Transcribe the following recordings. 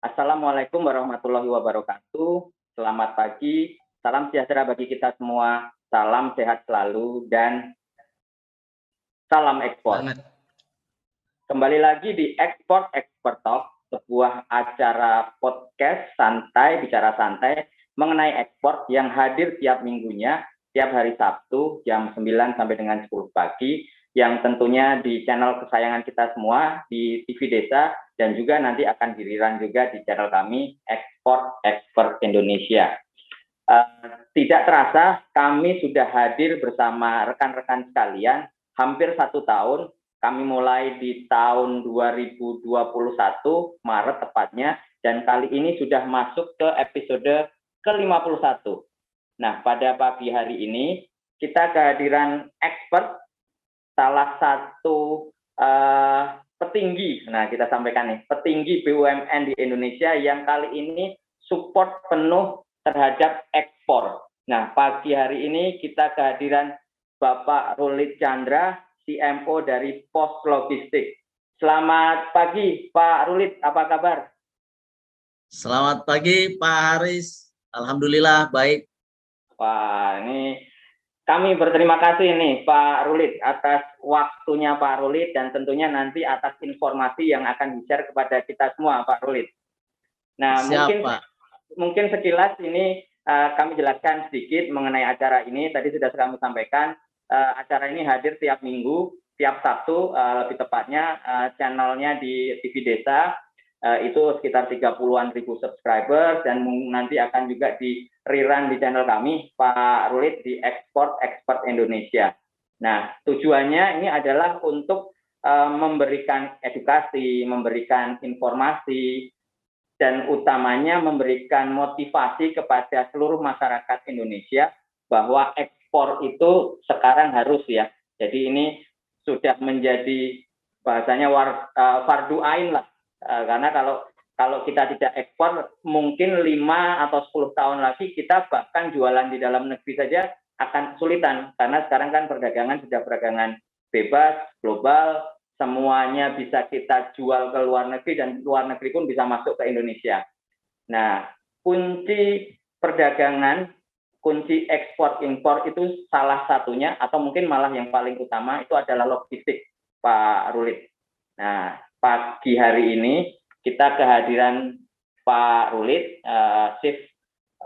Assalamualaikum warahmatullahi wabarakatuh. Selamat pagi, salam sejahtera bagi kita semua, salam sehat selalu, dan salam ekspor. Banget. Kembali lagi di Ekspor Expert Talk, sebuah acara podcast santai, bicara santai mengenai ekspor yang hadir tiap minggunya, tiap hari Sabtu jam 9 sampai dengan 10 pagi, yang tentunya di channel kesayangan kita semua, di TV Desa, dan juga nanti akan diriran juga di channel kami, Ekspor Expert Indonesia. Tidak terasa, kami sudah hadir bersama rekan-rekan sekalian, hampir 1 tahun, kami mulai di tahun 2021, Maret tepatnya, dan kali ini sudah masuk ke episode ke-51. Nah, pada pagi hari ini, kita kehadiran expert, salah satu petinggi, nah kita sampaikan nih, petinggi BUMN di Indonesia yang kali ini support penuh terhadap ekspor. Nah, pagi hari ini kita kehadiran Bapak Rulit Chandra, CMO dari Pos Logistik. Selamat pagi, Pak Rulit, apa kabar? Selamat pagi, Pak Haris. Alhamdulillah, baik. Wah, ini kami berterima kasih nih Pak Rulit atas waktunya Pak Rulit dan tentunya nanti atas informasi yang akan di-share kepada kita semua Pak Rulit. Nah, Siap, Pak. mungkin sekilas ini kami jelaskan sedikit mengenai acara ini. Tadi sudah kami sampaikan, acara ini hadir tiap minggu, tiap Sabtu lebih tepatnya, channelnya di TV Desa. Itu sekitar 30-an ribu subscriber dan nanti akan juga di rerun di channel kami, Pak Rulit, di Ekspor Expert Indonesia. Nah, tujuannya ini adalah untuk memberikan edukasi, memberikan informasi, dan utamanya memberikan motivasi kepada seluruh masyarakat Indonesia bahwa ekspor itu sekarang harus ya. Jadi ini sudah menjadi bahasanya fardu ain lah. Karena kalau kita tidak ekspor, mungkin 5 atau 10 tahun lagi kita bahkan jualan di dalam negeri saja akan kesulitan. Karena sekarang kan perdagangan sudah perdagangan bebas, global, semuanya bisa kita jual ke luar negeri dan luar negeri pun bisa masuk ke Indonesia. Nah, kunci perdagangan, kunci ekspor impor itu salah satunya atau mungkin malah yang paling utama itu adalah logistik, Pak Rulit. Nah, pagi hari ini kita kehadiran Pak Rulit, Chief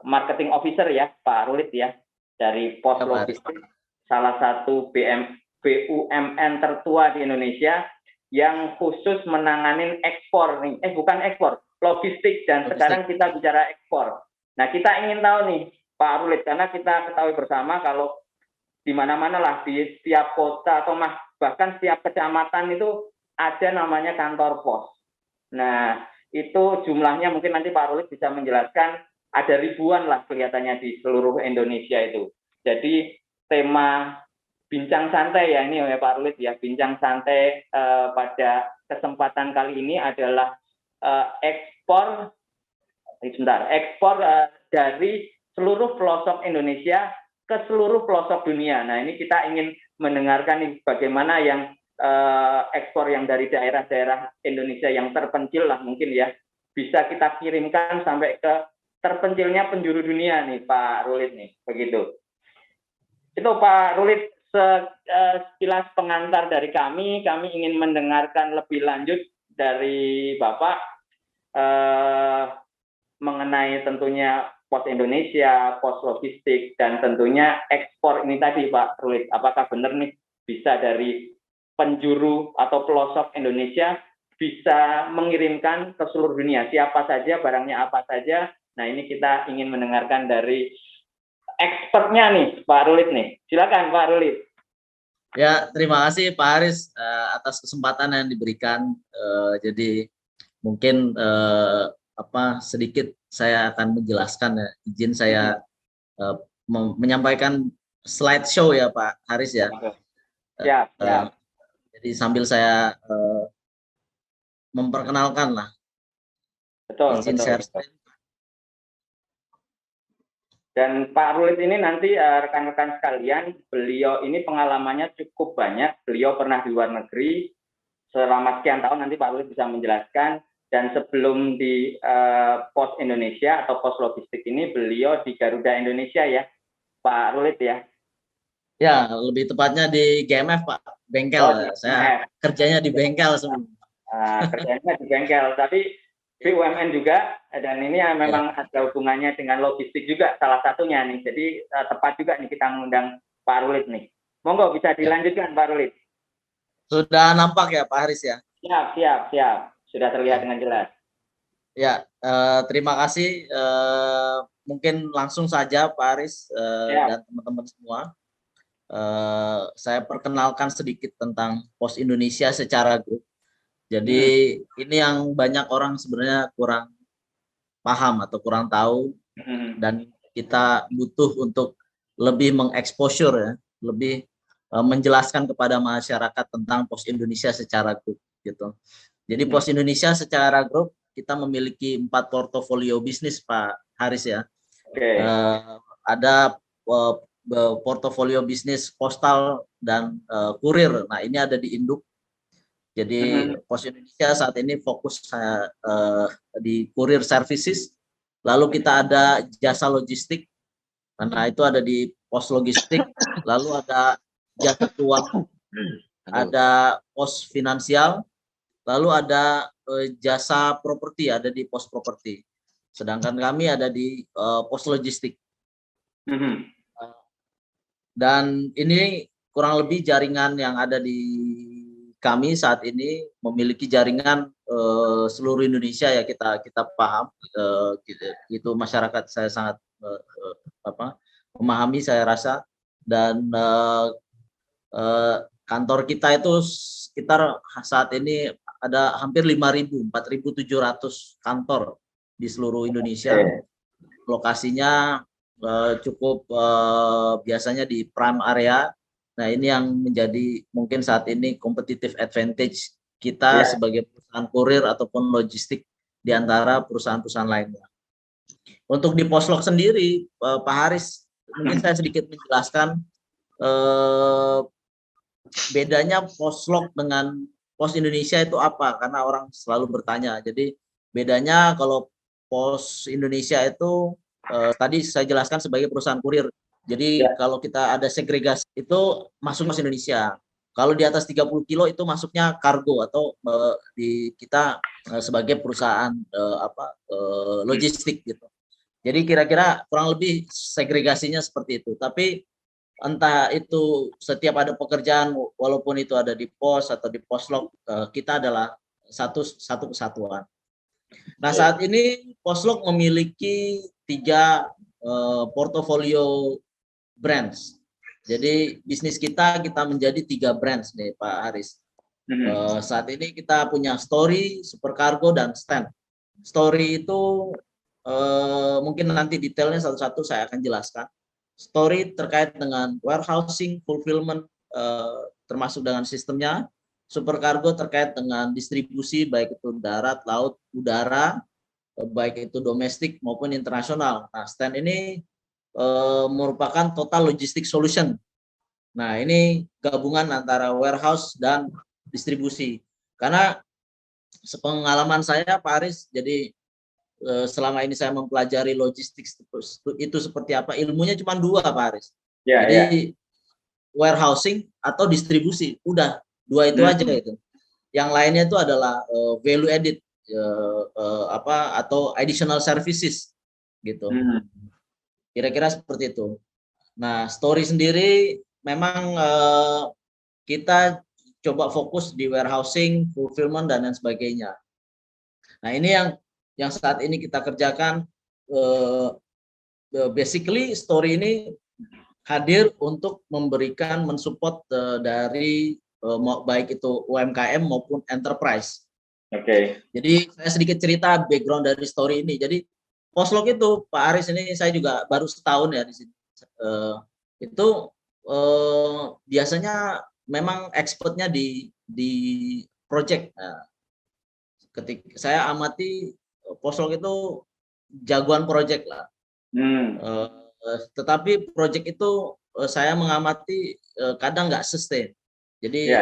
Marketing Officer ya, Pak Rulit ya, dari Pos Logistik, salah satu BUMN tertua di Indonesia yang khusus menanganin ekspor nih, bukan ekspor, logistik, dan sekarang kita bicara ekspor. Nah, kita ingin tahu nih, Pak Rulit, karena kita ketahui bersama kalau di mana-mana lah, di setiap kota atau bahkan setiap kecamatan itu ada namanya kantor pos. Nah, itu jumlahnya mungkin nanti Pak Rulit bisa menjelaskan, ada ribuan lah kelihatannya di seluruh Indonesia itu. Jadi tema bincang santai ya ini ya Pak Rulit ya, bincang santai pada kesempatan kali ini adalah ekspor dari seluruh pelosok Indonesia ke seluruh pelosok dunia. Nah, ini kita ingin mendengarkan nih bagaimana yang ekspor yang dari daerah-daerah Indonesia yang terpencil lah mungkin ya, bisa kita kirimkan sampai ke terpencilnya penjuru dunia nih Pak Rulit nih, begitu. Itu Pak Rulit sekilas pengantar dari kami ingin mendengarkan lebih lanjut dari Bapak mengenai tentunya Pos Indonesia, Pos Logistik, dan tentunya ekspor ini tadi Pak Rulit. Apakah benar nih bisa dari penjuru atau pelosok Indonesia bisa mengirimkan ke seluruh dunia, siapa saja, barangnya apa saja. Nah, ini kita ingin mendengarkan dari expertnya nih, Pak Rulit nih. Silakan Pak Rulit. Ya, terima kasih Pak Haris atas kesempatan yang diberikan. Jadi mungkin sedikit saya akan menjelaskan ya. Izin saya menyampaikan slideshow ya Pak Haris ya. Ya. Jadi sambil saya memperkenalkan lah. Betul. Share screen. Dan Pak Rulit ini nanti rekan-rekan sekalian, beliau ini pengalamannya cukup banyak. Beliau pernah di luar negeri selama sekian tahun, nanti Pak Rulit bisa menjelaskan. dan sebelum di Pos Indonesia atau Pos Logistik ini beliau di Garuda Indonesia ya, Pak Rulit ya. Ya, lebih tepatnya di GMF, Pak. Bengkel. Oh, Saya kerjanya di bengkel sebelum. Kerjanya di bengkel, tapi BUMN juga, dan ini memang ada hubungannya dengan logistik juga salah satunya nih. Jadi tepat juga nih kita mengundang Pak Rulit nih. Monggo bisa dilanjutkan Pak Rulit. Sudah nampak ya Pak Haris ya? Siap. Sudah terlihat dengan jelas. Ya, terima kasih. Mungkin langsung saja Pak Haris dan teman-teman semua. Saya perkenalkan sedikit tentang Pos Indonesia secara grup. Jadi ini yang banyak orang sebenarnya kurang paham atau kurang tahu, dan kita butuh untuk lebih mengeksposur ya, lebih menjelaskan kepada masyarakat tentang Pos Indonesia secara grup gitu. Jadi Pos Indonesia secara grup kita memiliki 4 portofolio bisnis Pak Haris ya. Ada portofolio bisnis postal dan kurir. Nah, ini ada di induk. Jadi Pos Indonesia saat ini fokus di kurir services. Lalu kita ada jasa logistik. Nah, itu ada di Pos Logistik. Lalu ada jasa keuangan, ada Pos Finansial, lalu ada jasa properti, ada di Pos Properti. Sedangkan kami ada di Pos Logistik. Dan ini kurang lebih jaringan yang ada di kami saat ini memiliki jaringan seluruh Indonesia ya, kita paham itu masyarakat saya sangat memahami saya rasa, dan kantor kita itu sekitar saat ini ada hampir 5.000, 4.700 kantor di seluruh Indonesia. Lokasinya cukup biasanya di prime area. Nah, ini yang menjadi mungkin saat ini competitive advantage kita sebagai perusahaan kurir ataupun logistik di antara perusahaan-perusahaan lainnya. Untuk di Poslog sendiri, Pak Haris, mungkin saya sedikit menjelaskan bedanya Poslog dengan Pos Indonesia itu apa, karena orang selalu bertanya. Jadi bedanya kalau Pos Indonesia itu tadi saya jelaskan sebagai perusahaan kurir. Jadi kalau kita ada segregasi itu masuk Pos Indonesia. Kalau di atas 30 kilo itu masuknya kargo atau di kita sebagai perusahaan logistik gitu. Jadi kira-kira kurang lebih segregasinya seperti itu. Tapi entah itu setiap ada pekerjaan, walaupun itu ada di pos atau di poslog, kita adalah satu kesatuan. Nah, saat ini Poslog memiliki 3 portofolio brands. Jadi bisnis kita menjadi 3 brands nih Pak Haris. Saat ini kita punya Story, Supercargo, dan Stand. Story itu mungkin nanti detailnya satu-satu saya akan jelaskan. Story terkait dengan warehousing, fulfillment, termasuk dengan sistemnya. Supercargo terkait dengan distribusi, baik itu darat, laut, udara, baik itu domestik maupun internasional. Nah, Stand ini merupakan total logistic solution. Nah, ini gabungan antara warehouse dan distribusi. Karena sepengalaman saya Pak Aris, jadi selama ini saya mempelajari logistik itu seperti apa, ilmunya cuma 2 Pak Aris. Jadi warehousing atau distribusi, udah 2 itu aja itu. Yang lainnya itu adalah value added atau additional services gitu. Kira-kira seperti itu. Nah, Story sendiri memang kita coba fokus di warehousing, fulfillment, dan lain sebagainya. Nah, ini yang saat ini kita kerjakan. Basically Story ini hadir untuk memberikan mensupport dari baik itu UMKM maupun enterprise. Jadi saya sedikit cerita background dari Story ini. Jadi Poslog itu Pak Aris, ini saya juga baru setahun ya di sini. Itu biasanya memang expertnya di project. Nah, ketika saya amati Poslog itu jagoan project lah. Tetapi project itu saya mengamati kadang nggak sustain. Jadi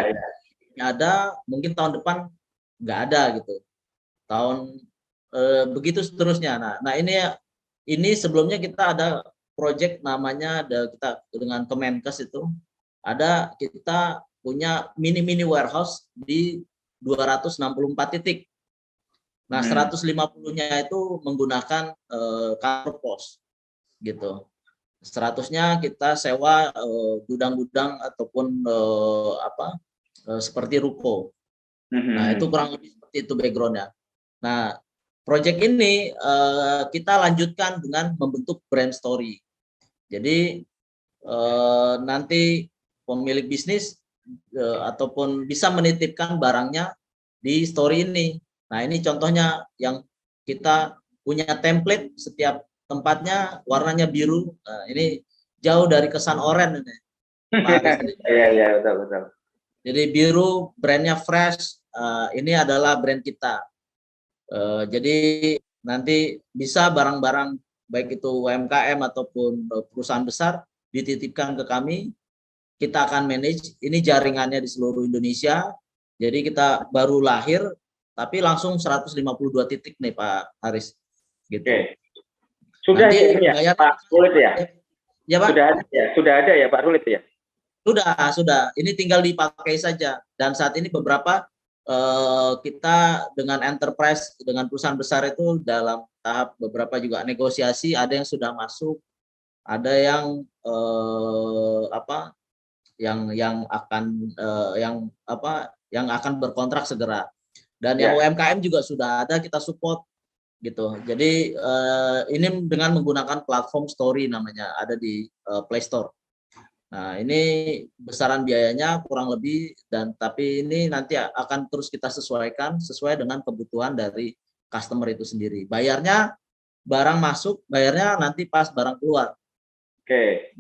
ada, mungkin tahun depan nggak ada gitu. tahun begitu seterusnya. Nah ini sebelumnya kita ada project namanya kita dengan Kemenkes itu kita punya mini warehouse di 264 titik. Nah, 150-nya itu menggunakan kantor pos gitu. 100-nya kita sewa gudang-gudang ataupun seperti ruko. Nah, itu kurang lebih seperti itu background-nya. Nah, project ini kita lanjutkan dengan membentuk brand story. Jadi nanti pemilik bisnis ataupun bisa menitipkan barangnya di story ini. Nah, ini contohnya yang kita punya template, setiap tempatnya warnanya biru. Nah, ini jauh dari kesan oranye ini, Pak Aris. Iya, betul. Jadi biru, brandnya fresh. Ini adalah brand kita. Jadi nanti bisa barang-barang baik itu UMKM ataupun perusahaan besar dititipkan ke kami. Kita akan manage. Ini jaringannya di seluruh Indonesia. Jadi kita baru lahir, tapi langsung 152 titik nih Pak Haris. Gitu. Oke. Sudah nanti ya Pak Rulit ya? Ya Pak? Sudah ada ya Pak Rulit ya? Sudah. Ini tinggal dipakai saja. Dan saat ini beberapa kita dengan enterprise, dengan perusahaan besar itu dalam tahap beberapa juga negosiasi, ada yang sudah masuk, ada yang yang akan berkontrak segera. Dan yang UMKM juga sudah ada, kita support gitu. Jadi ini dengan menggunakan platform Story namanya, ada di Play Store. Nah, ini besaran biayanya kurang lebih, tapi ini nanti akan terus kita sesuaikan sesuai dengan kebutuhan dari customer itu sendiri. Bayarnya barang masuk, bayarnya nanti pas barang keluar. Oke.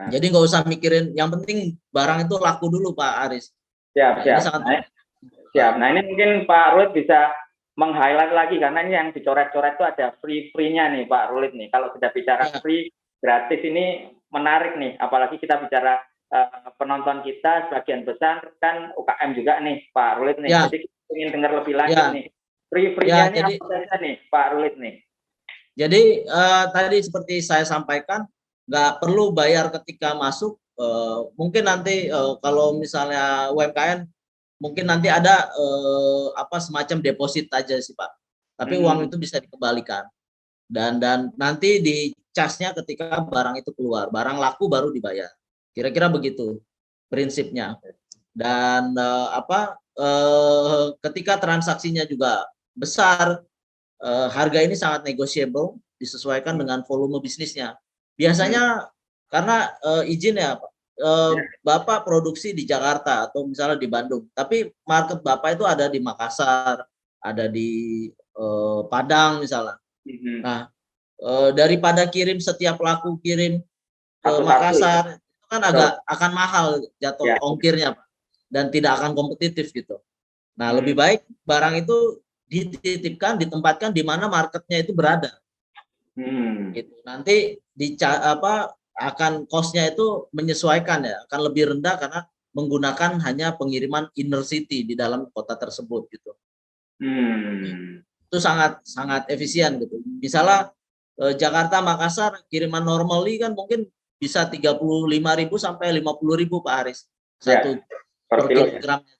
Jadi nggak usah mikirin, yang penting barang itu laku dulu Pak Aris. Siap. Nah, ini mungkin Pak Rulit bisa meng-highlight lagi, karena ini yang dicoret-coret itu ada free-nya nih Pak Rulit nih. Kalau sudah bicara free, gratis ini menarik nih, apalagi kita bicara penonton kita sebagian besar kan UKM juga nih Pak Rulit nih. Jadi kita ingin dengar lebih lanjut nih. Free-nya ini apa saja nih Pak Rulit nih? Jadi tadi seperti saya sampaikan, nggak perlu bayar ketika masuk. Mungkin nanti kalau misalnya UMKM mungkin nanti ada semacam deposit aja sih Pak. Tapi uang itu bisa dikembalikan. Dan nanti di casnya ketika barang itu keluar, barang laku baru dibayar. Kira-kira begitu prinsipnya. Dan ketika transaksinya juga besar, harga ini sangat negotiable, disesuaikan dengan volume bisnisnya. Biasanya karena izin ya Pak, Bapak produksi di Jakarta atau misalnya di Bandung, tapi market Bapak itu ada di Makassar, ada di Padang misalnya. Nah, daripada kirim setiap laku kirim ke Makassar, itu kan akan mahal jatuh ongkirnya Pak, dan tidak akan kompetitif gitu. Nah, lebih baik barang itu dititipkan, ditempatkan di mana marketnya itu berada. Gitu. Nanti akan cost-nya itu menyesuaikan ya, akan lebih rendah karena menggunakan hanya pengiriman inner city di dalam kota tersebut gitu. Itu sangat efisien gitu. Misalnya Jakarta Makassar kiriman normally kan mungkin bisa 35.000 sampai 50.000 Pak Haris satu per kilogramnya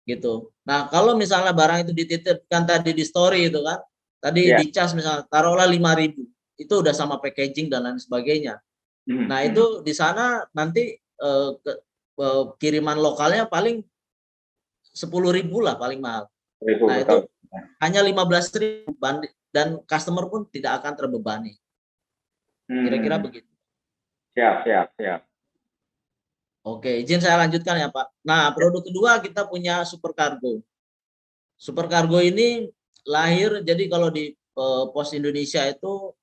gitu. Nah, kalau misalnya barang itu dititipkan tadi di story itu kan, tadi dicas misalnya taruhlah 5.000, itu udah sama packaging dan lain sebagainya. Nah, itu di sana nanti kiriman lokalnya paling 10.000 lah paling mahal. Nah, itu hanya 15.000 dan customer pun tidak akan terbebani. Kira-kira begitu. Siap. Oke, izin saya lanjutkan ya Pak. Nah, produk kedua kita punya Super Cargo. Super Cargo ini lahir, jadi kalau di Pos Indonesia itu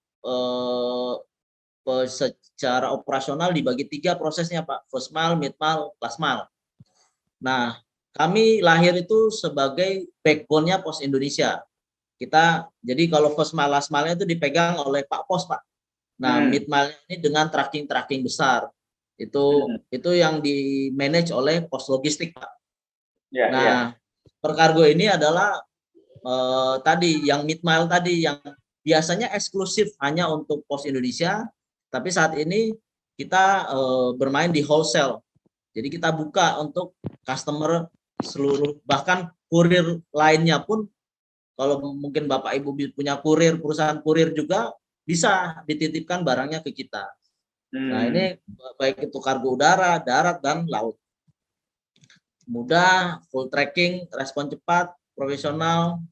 secara operasional dibagi 3 prosesnya Pak. First mile, mid mile, last mile. Nah, kami lahir itu sebagai backbone-nya Pos Indonesia. Jadi kalau first mile, last mile itu dipegang oleh Pak Pos Pak. Nah, mid mile ini dengan tracking besar. Itu yang di manage oleh Pos Logistik Pak. Super Cargo ini adalah tadi yang mid mile tadi yang biasanya eksklusif hanya untuk Pos Indonesia, tapi saat ini kita bermain di wholesale. Jadi kita buka untuk customer seluruh, bahkan kurir lainnya pun, kalau mungkin Bapak Ibu punya kurir, perusahaan kurir juga bisa dititipkan barangnya ke kita. Nah, ini baik itu kargo udara, darat, dan laut. Mudah, full tracking, respon cepat, profesional.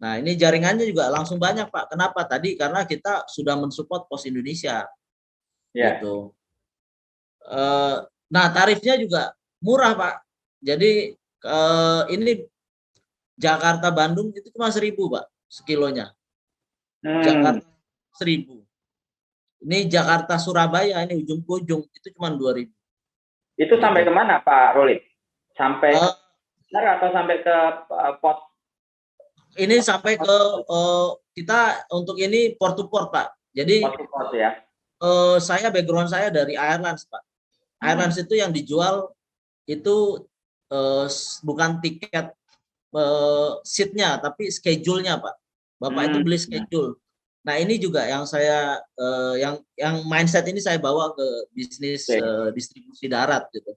Nah, ini jaringannya juga langsung banyak, Pak. Kenapa? Tadi karena kita sudah mensupport Pos Indonesia. Gitu. Nah, tarifnya juga murah, Pak. Jadi ini Jakarta Bandung itu cuma 1.000, Pak, sekilonya. Jakarta 1.000. Ini Jakarta Surabaya ini ujung ke ujung itu cuma 2.000. Itu sampai kemana, Pak Rolit? Sampai atau sampai ke pos? Ini sampai ke kita untuk ini port to port, Pak. Jadi Port to port, ya. Saya background saya dari Airlines, Pak. Airlines itu yang dijual itu bukan tiket seatnya, tapi schedule-nya, Pak. Bapak itu beli schedule. Nah, ini juga yang saya yang mindset ini saya bawa ke bisnis distribusi darat gitu.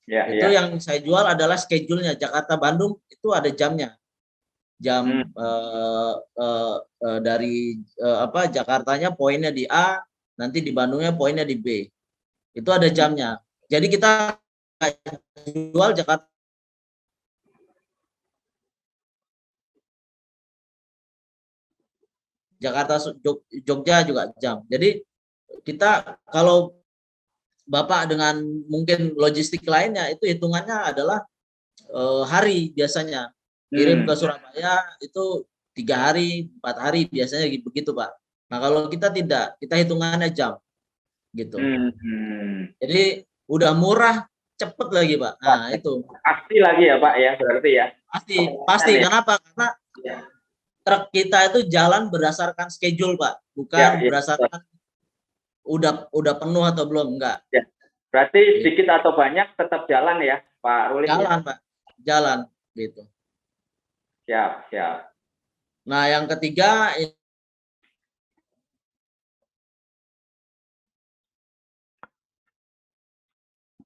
Itu yang saya jual adalah schedule-nya. Jakarta Bandung itu ada jamnya. Jam dari Jakartanya poinnya di A, nanti di Bandungnya poinnya di B. Itu ada jamnya. Jadi kita jual Jakarta Jogja juga jam. Jadi kita kalau Bapak dengan mungkin logistik lainnya itu hitungannya adalah hari biasanya. Kirim ke Surabaya itu 3 hari, 4 hari biasanya begitu, Pak. Nah, kalau kita tidak, kita hitungannya jam gitu. Jadi udah murah, cepet lagi, Pak. Nah, itu. Pasti lagi ya, Pak, ya, berarti ya. Pasti. Kenapa? Karena truk kita itu jalan berdasarkan schedule, Pak, bukan berdasarkan udah penuh atau belum, enggak. Ya. Berarti sedikit atau banyak tetap jalan ya, Pak Rulis? Jalan, Pak. Jalan gitu. Siap. Nah, yang ketiga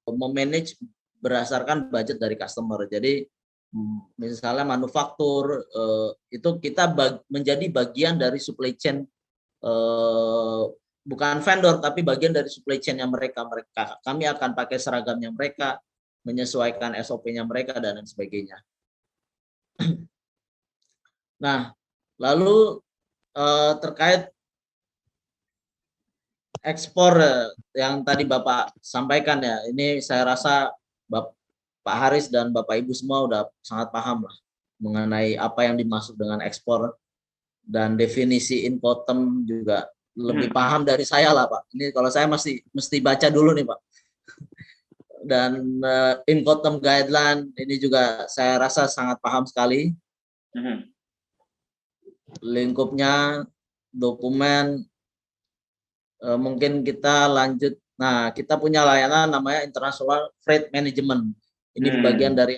memanage berdasarkan budget dari customer. Jadi misalnya manufaktur itu kita menjadi bagian dari supply chain, bukan vendor tapi bagian dari supply chain-nya mereka. Kami akan pakai seragamnya mereka, menyesuaikan SOP-nya mereka dan lain sebagainya. Nah, lalu terkait ekspor yang tadi Bapak sampaikan ya, ini saya rasa Pak Haris dan Bapak Ibu semua udah sangat paham lah mengenai apa yang dimaksud dengan ekspor, dan definisi Incoterm juga lebih paham dari saya lah, Pak. Ini kalau saya mesti baca dulu nih, Pak. Dan Incoterm guideline ini juga saya rasa sangat paham sekali. Lingkupnya, dokumen, mungkin kita lanjut. Nah, kita punya layanan namanya International Freight Management. Ini bagian dari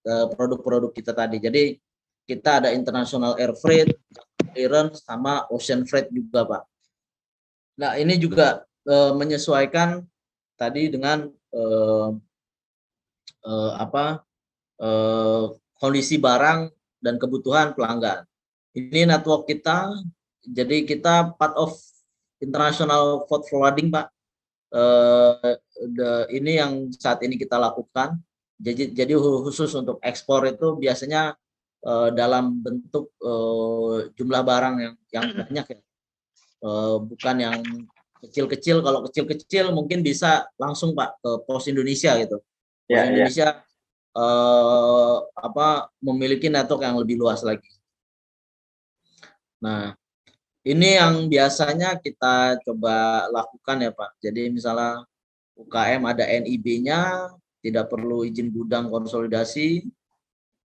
produk-produk kita tadi. Jadi kita ada International Air Freight, clearance, sama Ocean Freight juga, Pak. Nah, ini juga menyesuaikan tadi dengan kondisi barang dan kebutuhan pelanggan. Ini network kita, jadi kita part of international forwarding, Pak. Ini yang saat ini kita lakukan. Jadi khusus untuk ekspor itu biasanya dalam bentuk jumlah barang yang banyak ya, bukan yang kecil-kecil. Kalau kecil-kecil mungkin bisa langsung, Pak, ke Pos Indonesia gitu. Pos Indonesia memiliki network yang lebih luas lagi. Nah, ini yang biasanya kita coba lakukan ya, Pak. Jadi misalnya UKM ada NIB-nya, tidak perlu izin gudang konsolidasi.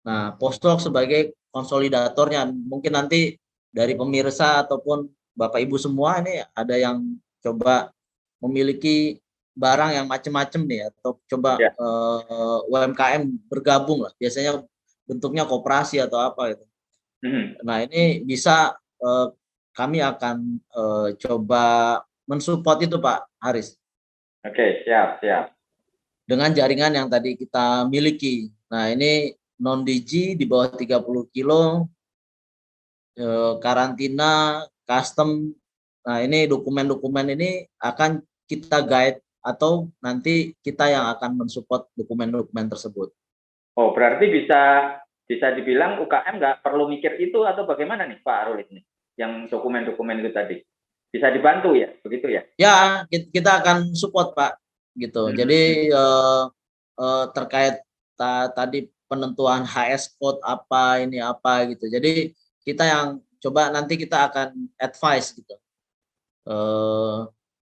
Nah, Postlog sebagai konsolidatornya, mungkin nanti dari pemirsa ataupun Bapak Ibu semua ini ada yang coba memiliki barang yang macam-macam nih, atau coba UMKM bergabung lah. Biasanya bentuknya koperasi atau apa gitu. Nah, ini bisa kami akan coba mensupport itu Pak Haris Oke, siap, siap. dengan jaringan yang tadi kita miliki. Nah, ini non digi di bawah 30 kilo, karantina, custom. Nah, ini dokumen-dokumen ini akan kita guide atau nanti kita yang akan mensupport dokumen-dokumen tersebut. Oh, berarti bisa dibilang UKM nggak perlu mikir itu atau bagaimana nih Pak Rulit nih? Yang dokumen-dokumen itu tadi. Bisa dibantu ya, begitu ya? Ya, kita akan support Pak, gitu. Jadi terkait tadi penentuan HS code apa ini apa gitu. Jadi kita yang coba nanti kita akan advice gitu.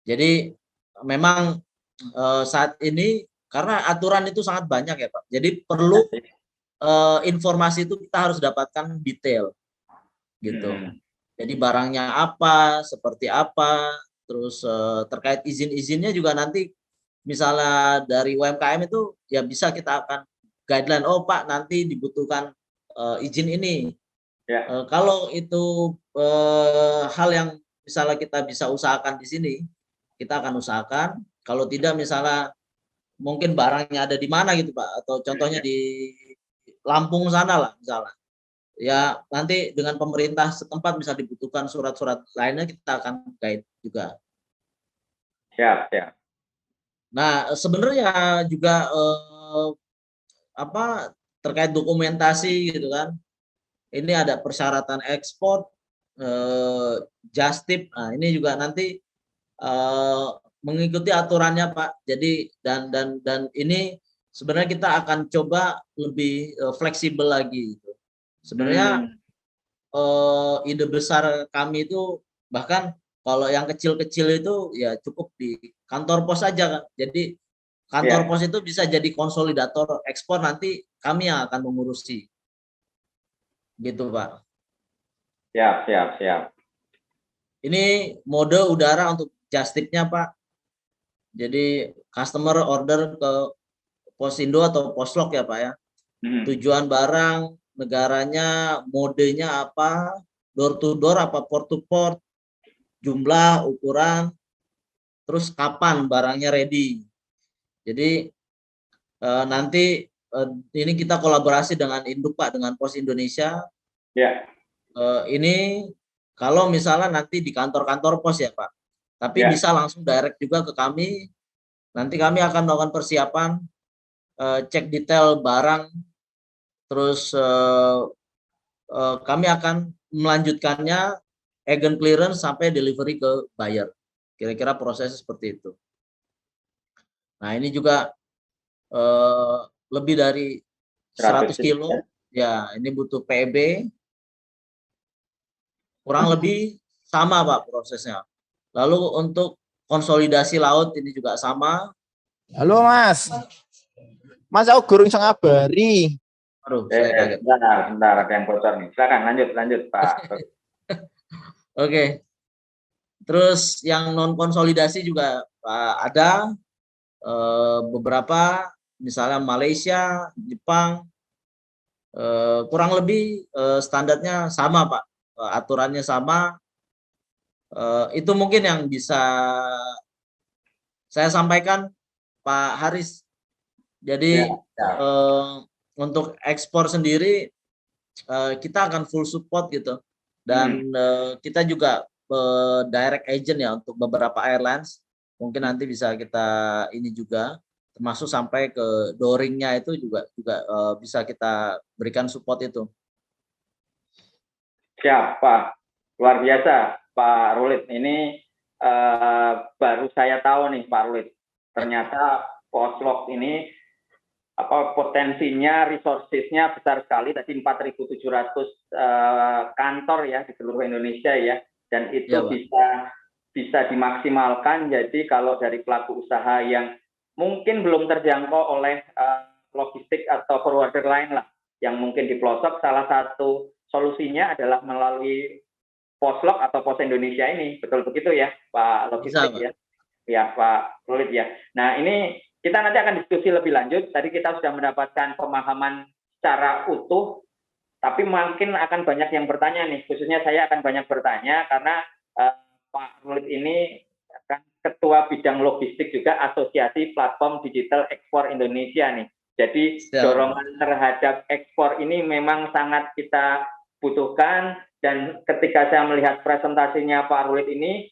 Jadi memang saat ini karena aturan itu sangat banyak ya Pak. Jadi perlu informasi itu kita harus dapatkan detail gitu. Jadi barangnya apa, seperti apa, terus terkait izin-izinnya juga nanti misalnya dari UMKM itu ya bisa kita akan guideline, oh Pak nanti dibutuhkan izin ini. Ya, Kalau itu hal yang misalnya kita bisa usahakan di sini, kita akan usahakan. Kalau tidak misalnya mungkin barangnya ada di mana gitu Pak, atau contohnya di Lampung sana lah misalnya. Ya nanti dengan pemerintah setempat bisa dibutuhkan surat-surat lainnya kita akan guide juga. siap, siap. Nah sebenarnya juga apa terkait dokumentasi gitu kan. Ini ada persyaratan ekspor, just tip. Nah ini juga nanti mengikuti aturannya Pak. Jadi dan ini sebenarnya kita akan coba lebih fleksibel lagi. Gitu. Sebenarnya ide besar kami itu bahkan kalau yang kecil-kecil itu ya cukup di kantor pos aja kan. Jadi kantor Ya, pos itu bisa jadi konsolidator ekspor nanti kami yang akan mengurusi. Gitu Pak. siap, siap, siap. Ini mode udara untuk just tip-nya Pak. Jadi customer order ke Posindo atau Poslok ya Pak ya. Tujuan barang, negaranya, modenya apa, door to door apa port to port, jumlah, ukuran, terus kapan barangnya ready. Jadi nanti ini kita kolaborasi dengan Induk Pak, dengan Pos Indonesia. Ya, Ini kalau misalnya nanti di kantor-kantor pos ya Pak, tapi ya. bisa langsung direct juga ke kami. Nanti kami akan melakukan persiapan, cek detail barang, terus kami akan melanjutkannya agent clearance sampai delivery ke buyer. Kira-kira proses seperti itu. Nah ini juga lebih dari 100 100 kilo, ya ini butuh PEB, kurang lebih sama Pak prosesnya. Lalu untuk konsolidasi laut ini juga sama. Halo Mas, Mas aku gurung iso ngabari. Aduh, saya kaget. Sebentar, ada yang bocor nih. Silakan lanjut Pak. Oke, terus yang non konsolidasi juga ada beberapa, misalnya Malaysia, Jepang, kurang lebih standarnya sama Pak, aturannya sama. Itu mungkin yang bisa saya sampaikan Pak Haris. Ya, Jadi ya. untuk ekspor sendiri kita akan full support gitu, dan kita juga direct agent ya untuk beberapa airlines. Mungkin nanti bisa kita ini juga termasuk sampai ke dooringnya itu juga bisa kita berikan support itu. Siap, Pak. Luar biasa, Pak Rulit. Ini baru saya tahu nih, Pak Rulit. Ternyata Poslok ini potensinya, resources-nya besar sekali. Tadi 4.700 kantor ya di seluruh Indonesia ya. Dan itu ya, bisa dimaksimalkan. Jadi kalau dari pelaku usaha yang mungkin belum terjangkau oleh logistik atau forwarder lain lah, yang mungkin di pelosok, salah satu solusinya adalah melalui Poslok atau Pos Indonesia ini. Betul begitu ya, Pak Logistik ya? Ya, Pak Rulit ya. Nah, ini kita nanti akan diskusi lebih lanjut. Tadi kita sudah mendapatkan pemahaman secara utuh Tapi mungkin akan banyak yang bertanya nih, khususnya saya akan banyak bertanya karena Pak Rulit ini kan ketua bidang logistik juga Asosiasi Platform Digital Ekspor Indonesia nih. Jadi dorongan terhadap ekspor ini memang sangat kita butuhkan, dan ketika saya melihat presentasinya Pak Rulit ini,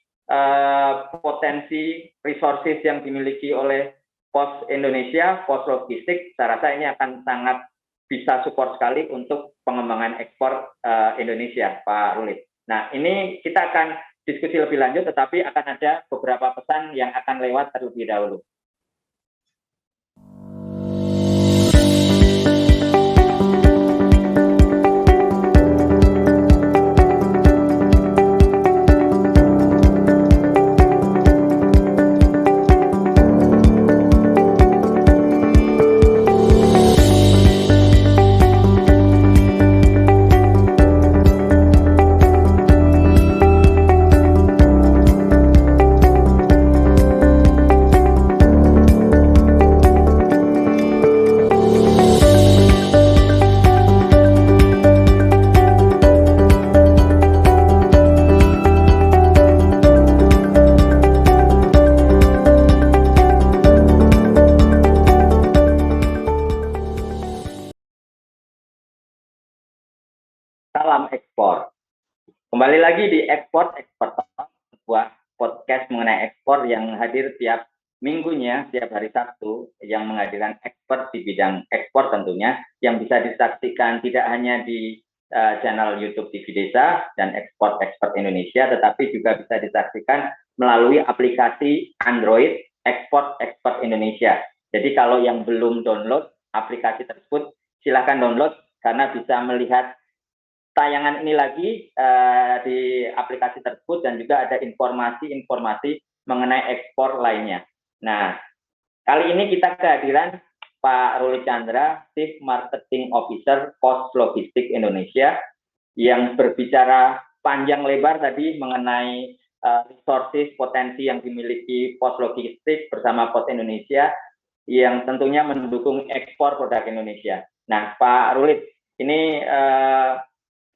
potensi resources yang dimiliki oleh Pos Indonesia, Pos Logistik, saya rasa ini akan sangat bisa support sekali untuk pengembangan ekspor Indonesia, Pak Rulit. Nah, ini kita akan diskusi lebih lanjut, tetapi akan ada beberapa pesan yang akan lewat terlebih dahulu. Salam ekspor. Kembali lagi di Ekspor Talk, sebuah podcast mengenai ekspor yang hadir tiap minggunya, tiap hari Sabtu, yang menghadirkan expert di bidang ekspor tentunya, yang bisa disaksikan tidak hanya di channel YouTube TV Desa dan Ekspor Indonesia, tetapi juga bisa disaksikan melalui aplikasi Android Ekspor Indonesia. Jadi kalau yang belum download aplikasi tersebut, silahkan download karena bisa melihat tayangan ini lagi di aplikasi tersebut, dan juga ada informasi-informasi mengenai ekspor lainnya. Nah, kali ini kita kehadiran Pak Rulit Chandra, Chief Marketing Officer Pos Logistik Indonesia, yang berbicara panjang lebar tadi mengenai resources, potensi yang dimiliki Pos Logistik bersama Pos Indonesia, yang tentunya mendukung ekspor produk Indonesia. Nah, Pak Rulit, ini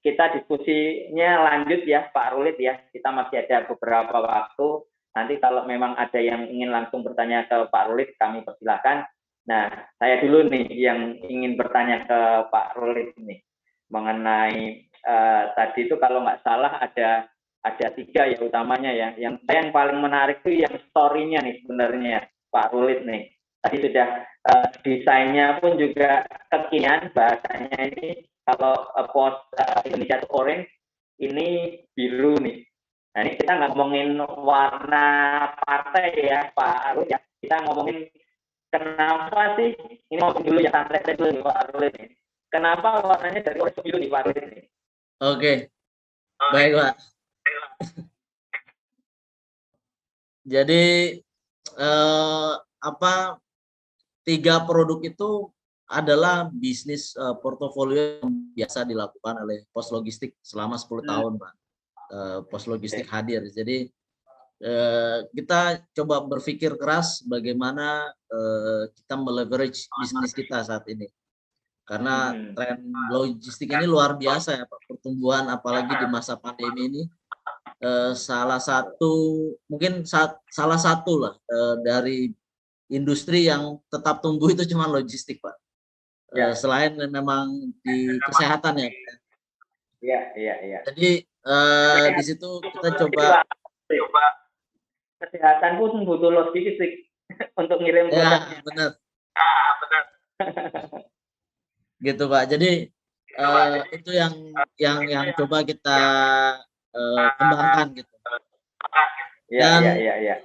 kita diskusinya lanjut ya Pak Rulit ya, kita masih ada beberapa waktu, nanti kalau memang ada yang ingin langsung bertanya ke Pak Rulit, kami persilahkan. Nah, saya dulu nih yang ingin bertanya ke Pak Rulit ini, mengenai tadi itu kalau nggak salah ada 3 ya utamanya ya, yang paling menarik itu yang story-nya nih sebenarnya Pak Rulit nih. Tadi sudah desainnya pun juga kekinian, bahasanya ini kalau Pos Indonesia itu orange, ini biru nih. Nah, ini kita nggak ngomongin warna partai ya Pak Rulit ya, kita ngomongin kenapa sih, ini ngomong dulu ya, santai dulu nih Pak Rulit nih. Kenapa warnanya dari orange ke biru nih Pak Rulit nih? Oke, baik Pak. Jadi 3 produk itu adalah bisnis portofolio yang biasa dilakukan oleh Pos Logistik selama 10 tahun, Pak. Pos Logistik hadir. Jadi kita coba berpikir keras bagaimana kita meleverage bisnis kita saat ini. Karena tren logistik ini luar biasa ya, Pak. Pertumbuhan apalagi di masa pandemi ini, salah satu lah dari industri yang tetap tumbuh itu cuma logistik, Pak. Ya. Selain memang di kesehatan ya. Iya. Jadi di situ kita coba kesehatan pun butuh logistik untuk ngirim produknya. Ya, benar. Gitu, Pak. Jadi itu yang coba kita kembangkan gitu. Dan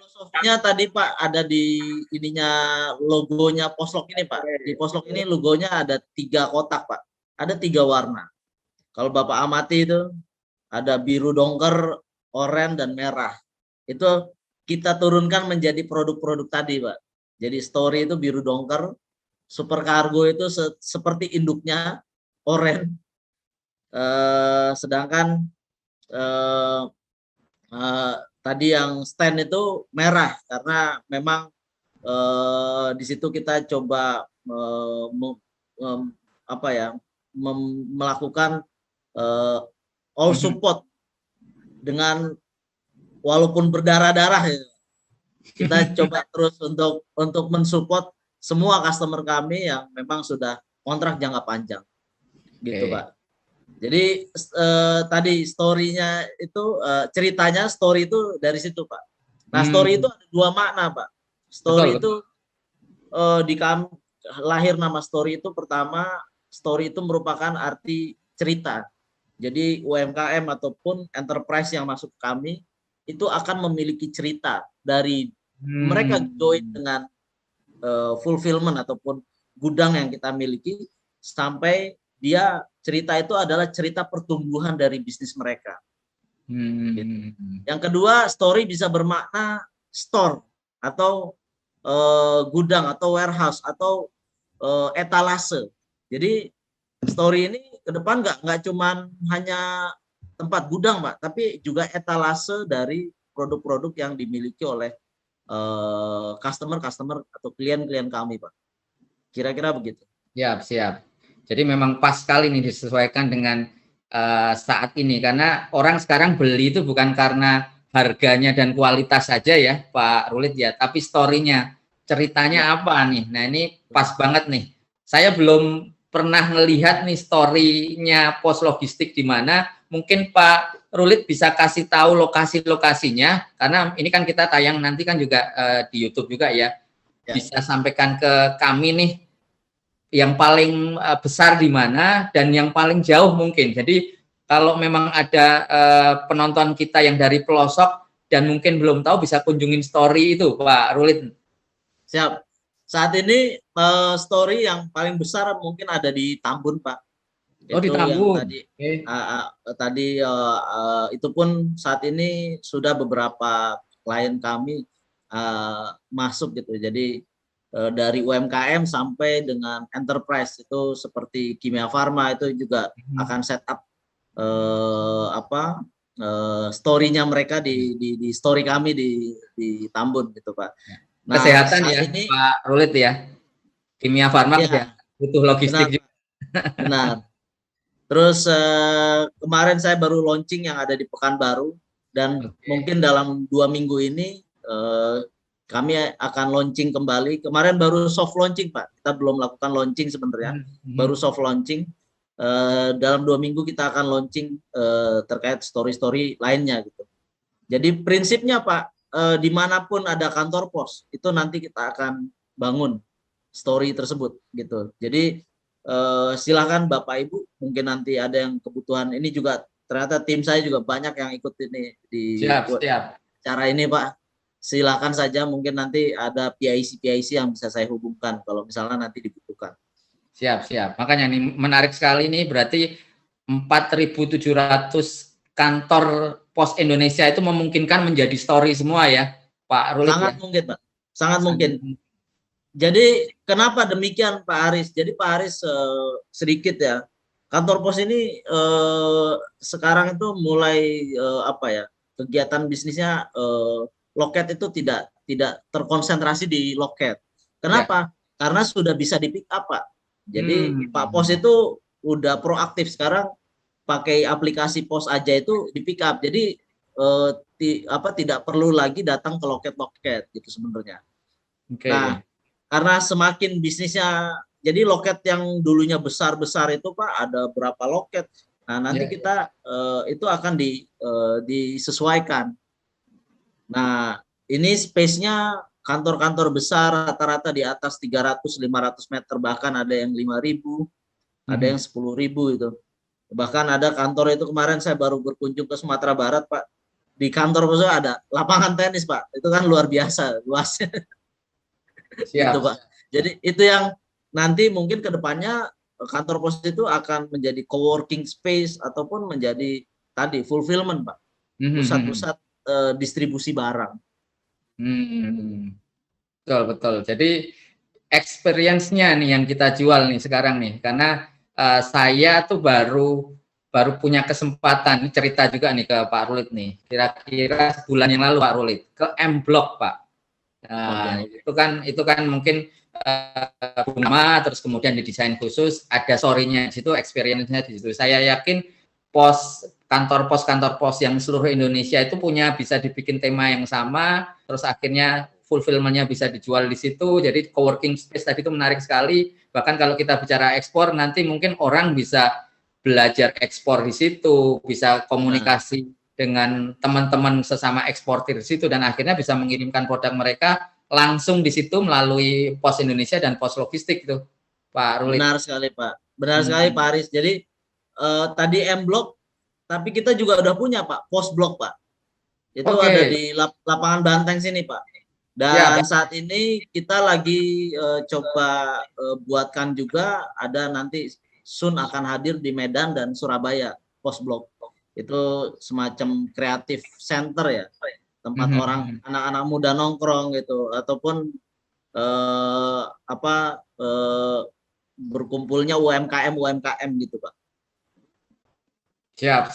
filosofinya tadi Pak ada di ininya, logonya Poslok ini Pak. Di Poslok ini logonya ada 3 kotak Pak. Ada 3 warna. Kalau Bapak amati itu ada biru dongker, oranye dan merah. Itu kita turunkan menjadi produk-produk tadi Pak. Jadi story itu biru dongker, super cargo itu seperti induknya oranye. Sedangkan tadi yang stand itu merah karena memang di situ kita coba melakukan all support dengan walaupun berdarah-darah ya. Kita coba terus untuk mensupport semua customer kami yang memang sudah kontrak jangka panjang, gitu Pak. Jadi tadi story-nya itu ceritanya story itu dari situ Pak. Nah story itu ada dua makna Pak. Story betul, itu di kami lahir nama story itu pertama, story itu merupakan arti cerita. Jadi UMKM ataupun enterprise yang masuk ke kami itu akan memiliki cerita dari mereka join dengan fulfillment ataupun gudang yang kita miliki sampai dia cerita itu adalah cerita pertumbuhan dari bisnis mereka. Gitu. Yang kedua, story bisa bermakna store atau gudang atau warehouse atau etalase. Jadi story ini ke depan nggak cuman hanya tempat gudang Pak, tapi juga etalase dari produk-produk yang dimiliki oleh customer atau klien-klien kami Pak. Kira-kira begitu. Siap. Jadi memang pas sekali nih disesuaikan dengan saat ini, karena orang sekarang beli itu bukan karena harganya dan kualitas saja ya Pak Rulit ya, tapi story-nya, ceritanya apa nih. Nah ini pas banget nih. Saya belum pernah melihat nih story-nya pos logistik di mana. Mungkin Pak Rulit bisa kasih tahu lokasi-lokasinya, karena ini kan kita tayang nanti kan juga di YouTube juga ya. Bisa sampaikan ke kami nih yang paling besar di mana dan yang paling jauh mungkin. Jadi kalau memang ada penonton kita yang dari pelosok dan mungkin belum tahu, bisa kunjungin story itu Pak Rulit. Siap. Saat ini story yang paling besar mungkin ada di Tambun Pak. Oh, di Tambun. Tadi itu pun saat ini sudah beberapa klien kami masuk gitu. Jadi dari UMKM sampai dengan enterprise itu seperti Kimia Farma itu juga akan set up story-nya mereka di story kami di Tambun gitu Pak. Nah, kesehatan ya ini, Pak Rulit ya. Kimia Farma ya butuh logistik juga. Benar. Terus kemarin saya baru launching yang ada di Pekanbaru dan mungkin dalam 2 minggu ini kami akan launching kembali. Kemarin baru soft launching Pak, kita belum lakukan launching sebenarnya, baru soft launching. Dalam 2 minggu kita akan launching terkait story-story lainnya gitu. Jadi prinsipnya Pak, dimanapun ada kantor pos itu nanti kita akan bangun story tersebut gitu. Jadi silakan Bapak Ibu, mungkin nanti ada yang kebutuhan ini juga, ternyata tim saya juga banyak yang ikut ini di cara ini Pak. Silakan saja, mungkin nanti ada PIC yang bisa saya hubungkan kalau misalnya nanti dibutuhkan. Siap. Makanya nih menarik sekali nih, berarti 4.700 kantor pos Indonesia itu memungkinkan menjadi story semua ya Pak Rulit. Sangat mungkin Pak, sangat mungkin. Jadi kenapa demikian Pak Aris? Jadi Pak Aris sedikit ya, kantor pos ini sekarang itu mulai kegiatan bisnisnya loket itu tidak terkonsentrasi di loket. Kenapa? Karena sudah bisa di pick up Pak. Jadi Pak Pos itu udah proaktif sekarang, pakai aplikasi pos aja itu di pick up. Jadi tidak perlu lagi datang ke loket-loket gitu sebenarnya. Nah, karena semakin bisnisnya, jadi loket yang dulunya besar-besar itu Pak ada berapa loket. Nah, nanti kita itu akan disesuaikan. Nah, ini space-nya kantor-kantor besar rata-rata di atas 300-500 meter, bahkan ada yang 5.000, ada yang 10.000 itu. Bahkan ada kantor itu, kemarin saya baru berkunjung ke Sumatera Barat Pak. Di kantor pos ada lapangan tenis Pak. Itu kan luar biasa luasnya. Gitu Pak. Jadi itu yang nanti mungkin ke depannya kantor pos itu akan menjadi co-working space ataupun menjadi tadi fulfillment Pak. Pusat-pusat distribusi barang. Betul. Jadi experience-nya nih yang kita jual nih sekarang nih, karena saya tuh baru punya kesempatan cerita juga nih ke Pak Rulit nih. Kira-kira sebulan yang lalu Pak Rulit ke M Block Pak. Nah, itu kan mungkin nama, terus kemudian didesain khusus, ada story-nya di situ, experience-nya di situ. Saya yakin kantor pos yang seluruh Indonesia itu bisa dibikin tema yang sama, terus akhirnya fulfillment-nya bisa dijual di situ. Jadi coworking space tadi itu menarik sekali. Bahkan kalau kita bicara ekspor, nanti mungkin orang bisa belajar ekspor di situ, bisa komunikasi dengan teman-teman sesama eksportir di situ, dan akhirnya bisa mengirimkan produk mereka langsung di situ melalui pos Indonesia dan pos logistik itu, Pak Rulit. Benar sekali Pak, benar sekali Pak Haris. Jadi tadi M-Block, tapi kita juga udah punya Pak pos blok Pak. Itu ada di lapangan Banteng sini Pak. Dan saat ini kita lagi coba buatkan juga, ada nanti soon akan hadir di Medan dan Surabaya pos blok. Itu semacam kreatif center ya, tempat orang anak-anak muda nongkrong gitu, ataupun berkumpulnya UMKM gitu Pak. Siap.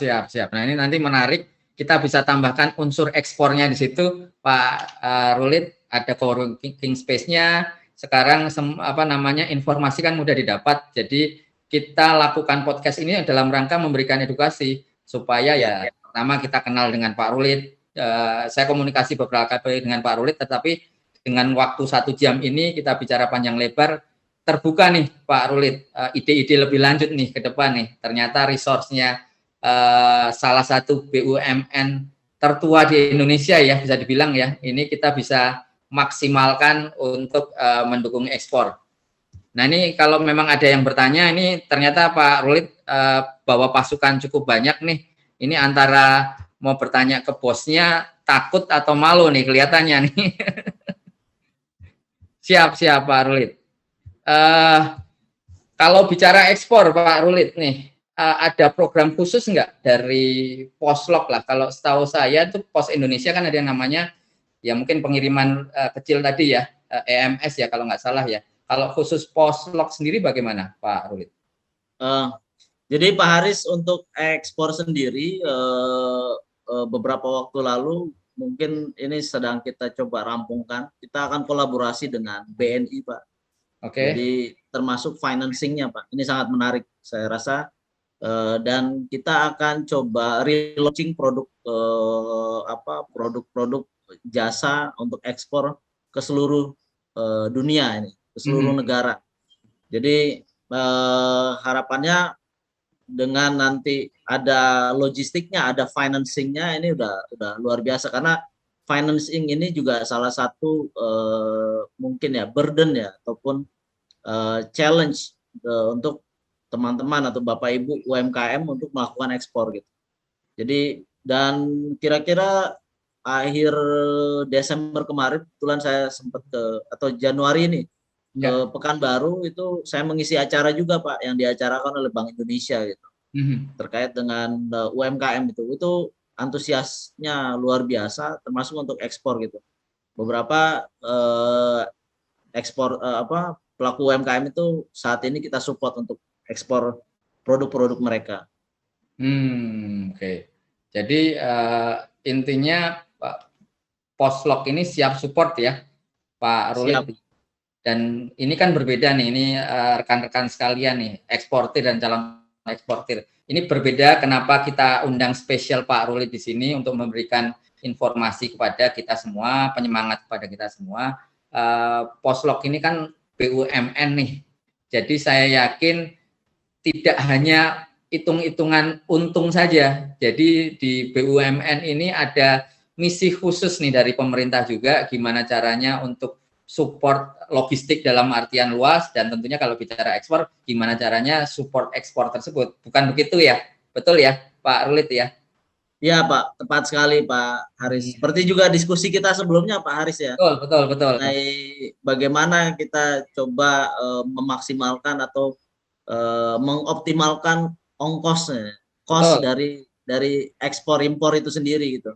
Nah ini nanti menarik, kita bisa tambahkan unsur ekspornya di situ, Pak Rulit. Ada coworking space-nya. Sekarang informasi kan mudah didapat. Jadi kita lakukan podcast ini dalam rangka memberikan edukasi supaya ya pertama kita kenal dengan Pak Rulit. Saya komunikasi beberapa kali dengan Pak Rulit, tetapi dengan waktu 1 jam ini kita bicara panjang lebar, terbuka nih Pak Rulit, ide-ide lebih lanjut nih ke depan nih. Ternyata resource-nya salah satu BUMN tertua di Indonesia ya, bisa dibilang ya. Ini kita bisa maksimalkan untuk mendukung ekspor. Nah ini kalau memang ada yang bertanya, ini ternyata Pak Rulit bawa pasukan cukup banyak nih. Ini antara mau bertanya ke bosnya, takut atau malu nih kelihatannya nih. Siap Pak Rulit. Kalau bicara ekspor Pak Rulit nih, ada program khusus nggak dari Poslok lah? Kalau setahu saya tuh Pos Indonesia kan ada yang namanya, ya mungkin pengiriman kecil tadi ya, EMS ya kalau nggak salah ya. Kalau khusus Poslok sendiri bagaimana Pak Rulit? Jadi Pak Haris, untuk ekspor sendiri beberapa waktu lalu mungkin ini sedang kita coba rampungkan. Kita akan kolaborasi dengan BNI Pak. Jadi termasuk financingnya Pak. Ini sangat menarik saya rasa. Dan kita akan coba relaunching produk-produk jasa untuk ekspor ke seluruh dunia ini, ke seluruh negara. Jadi harapannya dengan nanti ada logistiknya, ada financingnya, ini udah luar biasa, karena financing ini juga salah satu mungkin ya burden ya, ataupun challenge untuk teman-teman atau Bapak Ibu UMKM untuk melakukan ekspor gitu. Jadi dan kira-kira akhir Desember kemarin kebetulan saya sempat atau Januari ini ke Pekanbaru, itu saya mengisi acara juga Pak yang diacarakan oleh Bank Indonesia gitu. Terkait dengan UMKM itu antusiasnya luar biasa, termasuk untuk ekspor gitu. Beberapa pelaku UMKM itu saat ini kita support untuk ekspor produk-produk mereka. Jadi intinya Poslok ini siap support ya Pak Rulit. Dan ini kan berbeda nih, ini rekan-rekan sekalian nih, eksportir dan calon eksportir. Ini berbeda, kenapa kita undang spesial Pak Rulit di sini untuk memberikan informasi kepada kita semua, penyemangat kepada kita semua. Poslok ini kan BUMN nih. Jadi saya yakin tidak hanya hitung-hitungan untung saja. Jadi di BUMN ini ada misi khusus nih dari pemerintah juga, gimana caranya untuk support logistik dalam artian luas, dan tentunya kalau bicara ekspor, gimana caranya support ekspor tersebut. Bukan begitu ya? Betul ya Pak Rulit ya? Iya Pak, tepat sekali Pak Haris. Seperti juga diskusi kita sebelumnya Pak Haris ya. Betul. Bagaimana kita coba memaksimalkan atau mengoptimalkan ongkosnya, dari ekspor impor itu sendiri gitu.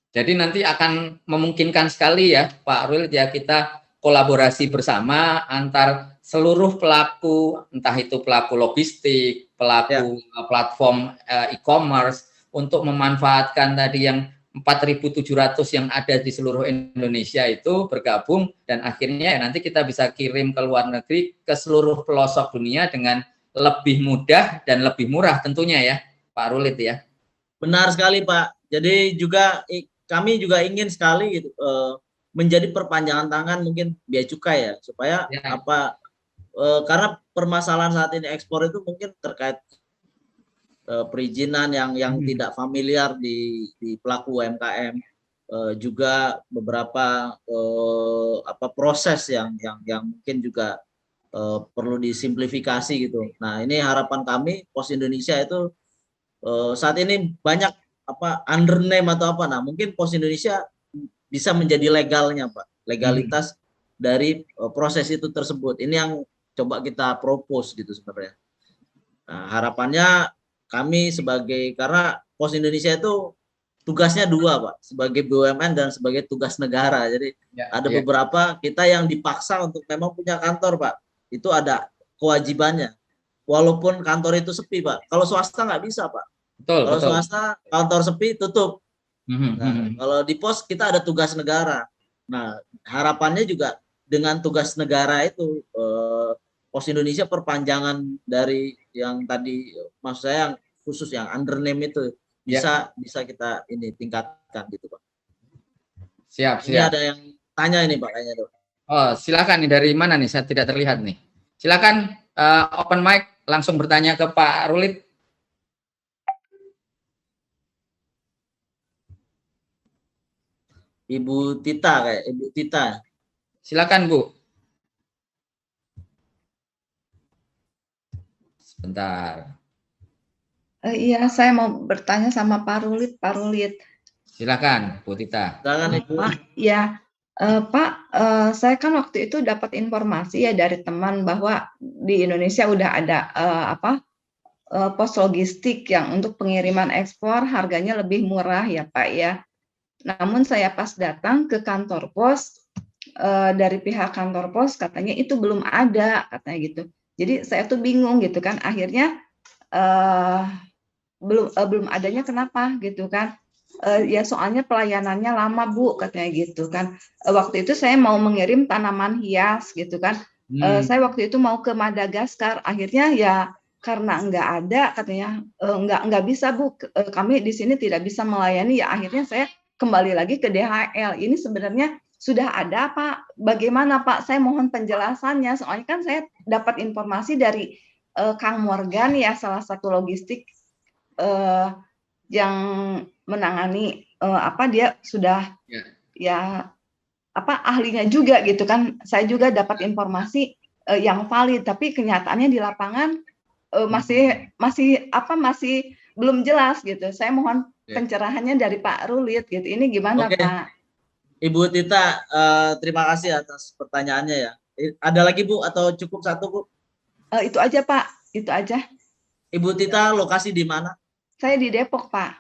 Jadi nanti akan memungkinkan sekali ya Pak Rulit ya, kita kolaborasi bersama antar seluruh pelaku, entah itu pelaku logistik, pelaku platform e-commerce, untuk memanfaatkan tadi yang 4.700 yang ada di seluruh Indonesia itu bergabung, dan akhirnya ya nanti kita bisa kirim ke luar negeri, ke seluruh pelosok dunia dengan lebih mudah dan lebih murah tentunya ya Pak Rulit ya. Benar sekali Pak. Jadi juga kami juga ingin sekali gitu, menjadi perpanjangan tangan mungkin bea cukai ya, supaya Ya. karena permasalahan saat ini ekspor itu mungkin terkait perizinan yang tidak familiar di pelaku UMKM, juga beberapa proses yang mungkin juga perlu disimplifikasi gitu. Nah, ini harapan kami Pos Indonesia itu saat ini banyak undername atau apa. Nah, mungkin Pos Indonesia bisa menjadi legalnya Pak, legalitas dari proses itu tersebut. Ini yang coba kita propose gitu sebenarnya. Nah, harapannya kami karena Pos Indonesia itu tugasnya dua Pak, sebagai BUMN dan sebagai tugas negara. Jadi ada beberapa kita yang dipaksa untuk memang punya kantor Pak, itu ada kewajibannya. Walaupun kantor itu sepi Pak, kalau swasta nggak bisa Pak. Kalau swasta kantor sepi tutup. Nah, kalau di pos kita ada tugas negara. Nah, harapannya juga dengan tugas negara itu Pos Indonesia perpanjangan dari yang tadi, maksud saya yang khusus yang undername itu bisa kita ini tingkatkan gitu Pak. Siap. Ini ada yang tanya ini Pak kayaknya tuh. Oh, silakan nih, dari mana nih? Saya tidak terlihat nih. Silakan open mic langsung bertanya ke Pak Rulit. Ibu Tita. Silakan Bu. Sebentar. Iya, saya mau bertanya sama Pak Rulit. Silakan Bu Tita. Silakan Ibu. Pak, ya, Pak, saya kan waktu itu dapat informasi ya dari teman bahwa di Indonesia udah ada pos logistik yang untuk pengiriman ekspor harganya lebih murah ya Pak ya. Namun saya pas datang ke kantor pos, dari pihak kantor pos katanya itu belum ada, katanya gitu. Jadi saya tuh bingung gitu kan, akhirnya belum adanya kenapa gitu kan. Ya soalnya pelayanannya lama Bu, katanya gitu kan. Waktu itu saya mau mengirim tanaman hias gitu kan. Saya waktu itu mau ke Madagaskar, akhirnya ya karena nggak ada katanya, nggak bisa Bu, kami di sini tidak bisa melayani, ya akhirnya saya kembali lagi ke DHL. Ini sebenarnya sudah ada Pak, bagaimana Pak? Saya mohon penjelasannya, soalnya kan saya dapat informasi dari Kang Morgan ya, salah satu logistik yang menangani dia sudah ahlinya juga gitu kan. Saya juga dapat informasi yang valid, tapi kenyataannya di lapangan masih belum jelas gitu. Saya mohon pencerahannya dari Pak Rulit gitu. Ini gimana Pak? Ibu Tita, terima kasih atas pertanyaannya ya. Ada lagi Bu atau cukup satu Bu? Itu aja Pak, itu aja. Ibu Tita lokasi di mana? Saya di Depok Pak.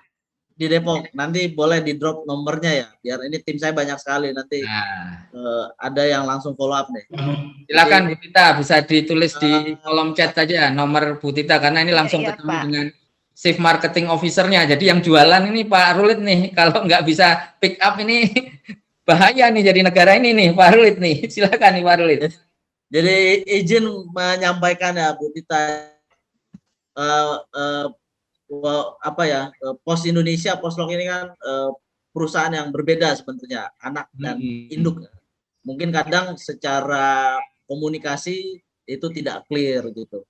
Di Depok. Nanti boleh di drop nomornya ya, biar ini tim saya banyak sekali nanti. Ada yang langsung follow up nih. Silakan Bu Tita, bisa ditulis di kolom chat saja nomor Bu Tita, karena ini langsung ketemu dengan Chief Marketing Officer-nya. Jadi yang jualan ini Pak Rulit nih, kalau nggak bisa pick up ini bahaya nih jadi negara ini nih Pak Rulit nih. Silakan nih Pak Rulit. Jadi izin menyampaikan ya Bu Tita, Pos Indonesia, Poslog ini kan perusahaan yang berbeda sebenarnya, anak dan induk. Mungkin kadang secara komunikasi itu tidak clear gitu.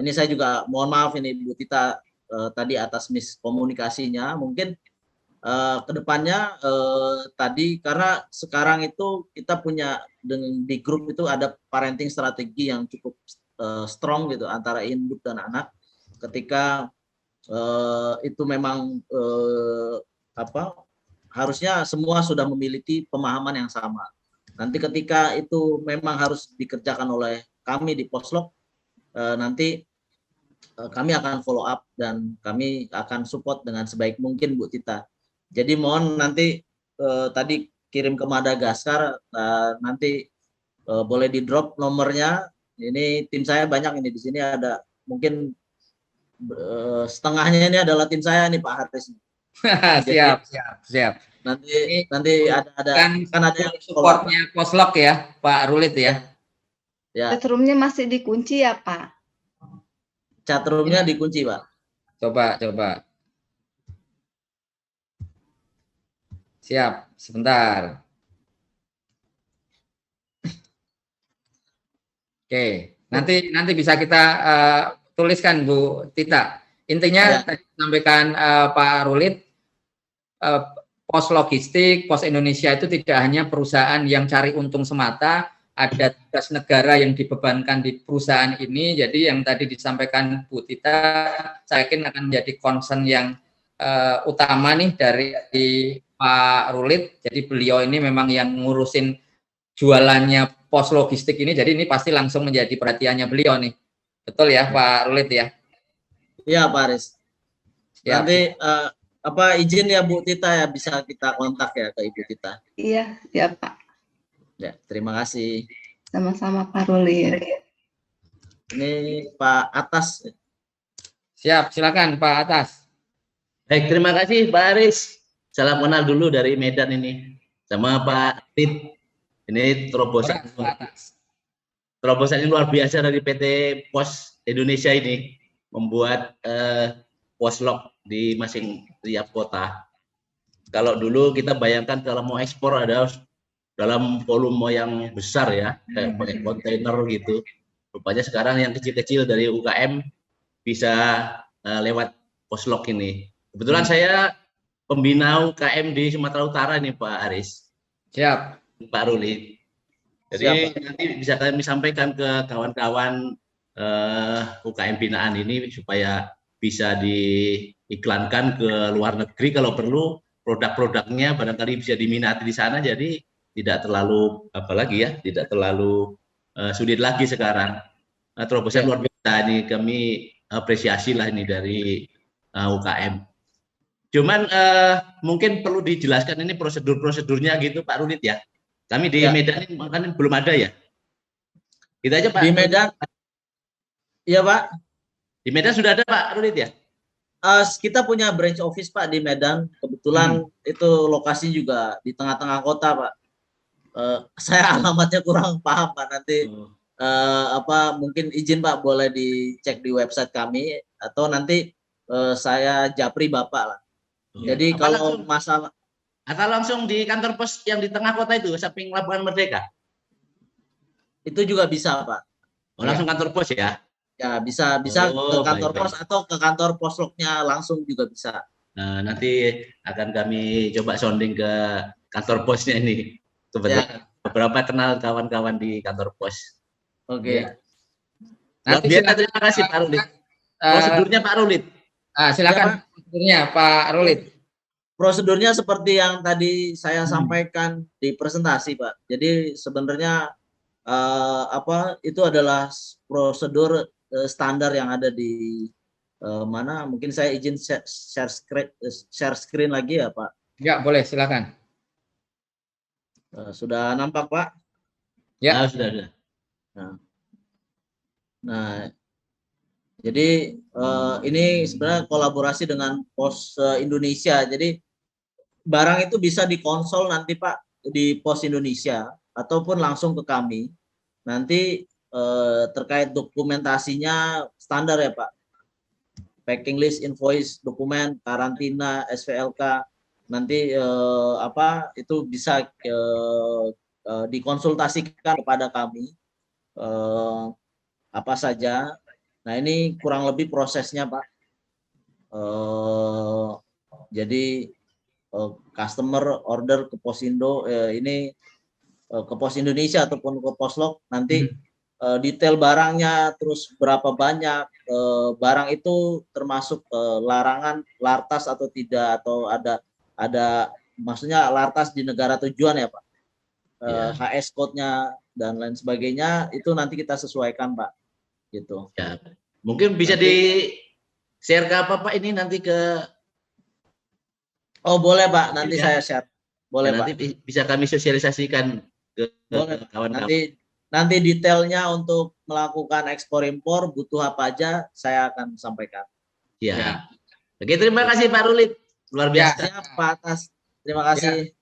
Ini saya juga mohon maaf ini Bu Tita tadi atas miskomunikasinya. Mungkin kedepannya tadi karena sekarang itu kita punya di grup itu ada parenting strategi yang cukup strong gitu antara induk dan anak. Ketika itu memang harusnya semua sudah memiliki pemahaman yang sama. Nanti ketika itu memang harus dikerjakan oleh kami di Poslog, nanti kami akan follow up dan kami akan support dengan sebaik mungkin Bu Tita. Jadi mohon nanti tadi kirim ke Madagaskar, nanti boleh di drop nomornya. Ini tim saya banyak ini, di sini ada mungkin setengahnya ini adalah tim saya nih Pak Haris. Siap, siap, siap. Nanti Ini nanti ada kan ada yang supportnya Poslok ya, Pak Rulit ya. ya. Chatroomnya masih dikunci ya Pak? Chatroomnya dikunci, Pak. Coba. Siap, sebentar. Oke, nanti bisa kita tuliskan Bu Tita. Intinya tadi disampaikan Pak Rulit, pos logistik, pos Indonesia itu tidak hanya perusahaan yang cari untung semata, ada tugas negara yang dibebankan di perusahaan ini. Jadi yang tadi disampaikan Bu Tita, saya yakin akan menjadi concern yang utama nih dari Pak Rulit. Jadi beliau ini memang yang ngurusin jualannya pos logistik ini, jadi ini pasti langsung menjadi perhatiannya beliau nih. Betul ya Pak Rulit ya? Iya, Pak Aris. Siap. Nanti izin ya Bu Tita ya, bisa kita kontak ya ke Ibu Tita. Iya, ya Pak. Ya, terima kasih. Sama-sama Pak Rulit. Ini Pak Atas. Siap, silakan Pak Atas. Baik, terima kasih Pak Aris. Salam kenal dulu dari Medan ini. Sama Pak Tit. Ini terobosan luar biasa dari PT Pos Indonesia ini, membuat poslok di masing tiap kota. Kalau dulu kita bayangkan kalau mau ekspor ada dalam volume yang besar ya, kayak pakai kontainer gitu. Rupanya sekarang yang kecil-kecil dari UKM bisa lewat poslok ini. Kebetulan saya pembina UKM di Sumatera Utara ini Pak Aris. Siap. Pak Rulit. Jadi nanti bisa kami sampaikan ke kawan-kawan UKM binaan ini supaya bisa diiklankan ke luar negeri kalau perlu, produk-produknya barangkali bisa diminati di sana, jadi tidak terlalu tidak terlalu sulit lagi sekarang. Terobosan luar biasa ini, kami apresiasi lah ini dari UKM. Cuman mungkin perlu dijelaskan ini prosedur-prosedurnya gitu Pak Rulit ya. Kami di Medan ini makanya belum ada ya. Kita aja Pak. Di Medan. Iya Pak. Di Medan sudah ada Pak Rulit ya? Kita punya branch office Pak di Medan. Kebetulan itu lokasi juga di tengah-tengah kota Pak. Saya alamatnya kurang paham Pak, nanti mungkin izin Pak boleh dicek di website kami atau nanti saya japri Bapak lah. Jadi kalau masalah atau langsung di kantor pos yang di tengah kota itu, samping Lapangan Merdeka? Itu juga bisa, Pak. Oh, langsung kantor pos ya? Ya, bisa ke kantor pos atau ke kantor posloknya langsung juga bisa. Nah, nanti akan kami coba sounding ke kantor posnya ini. Kebetulan beberapa kenal kawan-kawan di kantor pos. Oke. Nanti terima kasih Pak Rulit. Prosedurnya Pak Rulit. Silakan prosedurnya Pak Rulit. Prosedurnya seperti yang tadi saya sampaikan di presentasi, Pak. Jadi sebenarnya itu adalah prosedur standar yang ada di mana? Mungkin saya izin share screen lagi ya, Pak. Ya, boleh, silakan. Sudah nampak, Pak? Ya, sudah. Nah, jadi ini sebenarnya kolaborasi dengan Pos Indonesia. Jadi barang itu bisa dikonsol nanti Pak di Pos Indonesia ataupun langsung ke kami. Nanti terkait dokumentasinya standar ya Pak. Packing list, invoice, dokumen, karantina, SVLK. Nanti itu bisa dikonsultasikan kepada kami apa saja. Nah, ini kurang lebih prosesnya Pak. Jadi customer order ke Posindo ini ke Pos Indonesia ataupun ke Poslok, nanti detail barangnya, terus berapa banyak barang itu termasuk larangan lartas atau tidak, atau ada maksudnya lartas di negara tujuan ya Pak. HS code-nya dan lain sebagainya itu nanti kita sesuaikan Pak. Gitu. Ya. Mungkin bisa di-share ke Pak ini nanti ke. Oh, boleh Pak, nanti saya share. Boleh Nanti Pak. Bisa kami sosialisasikan ke kawan-kawan. Nanti detailnya untuk melakukan ekspor impor butuh apa aja saya akan sampaikan. Ya. Oke, terima kasih Pak Rulit. luar biasa. Siap, Pak Atas. Terima kasih.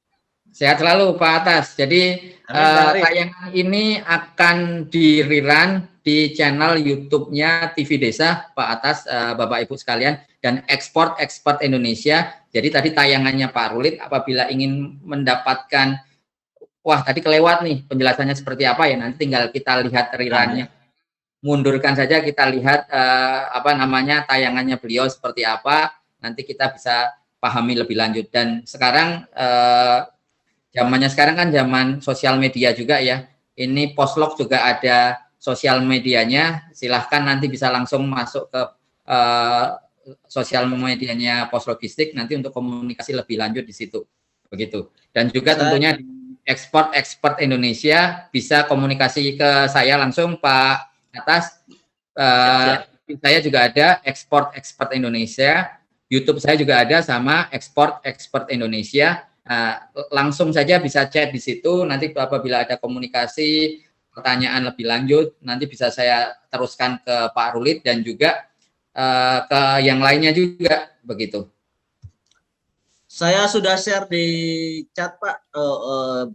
Sehat selalu Pak Atas. Jadi tayangan ini akan di-rerun di channel YouTube-nya TV Desa Pak Atas, Bapak Ibu sekalian, dan Export Indonesia. Jadi tadi tayangannya Pak Rulit, apabila ingin mendapatkan, wah tadi kelewat nih penjelasannya seperti apa ya, nanti tinggal kita lihat rerunnya. Mundurkan saja, kita lihat tayangannya beliau seperti apa, nanti kita bisa pahami lebih lanjut. Dan sekarang zamannya sekarang kan zaman sosial media juga ya. Ini Poslog juga ada sosial medianya. Silahkan nanti bisa langsung masuk ke sosial medianya Poslogistik nanti untuk komunikasi lebih lanjut di situ. Begitu. Dan juga tentunya di Export Indonesia bisa komunikasi ke saya langsung Pak Atas. Saya juga ada Export Indonesia. YouTube saya juga ada sama Export Indonesia. Langsung saja bisa chat di situ, nanti apabila ada komunikasi, pertanyaan lebih lanjut, nanti bisa saya teruskan ke Pak Rulit dan juga ke yang lainnya juga, begitu. Saya sudah share di chat Pak,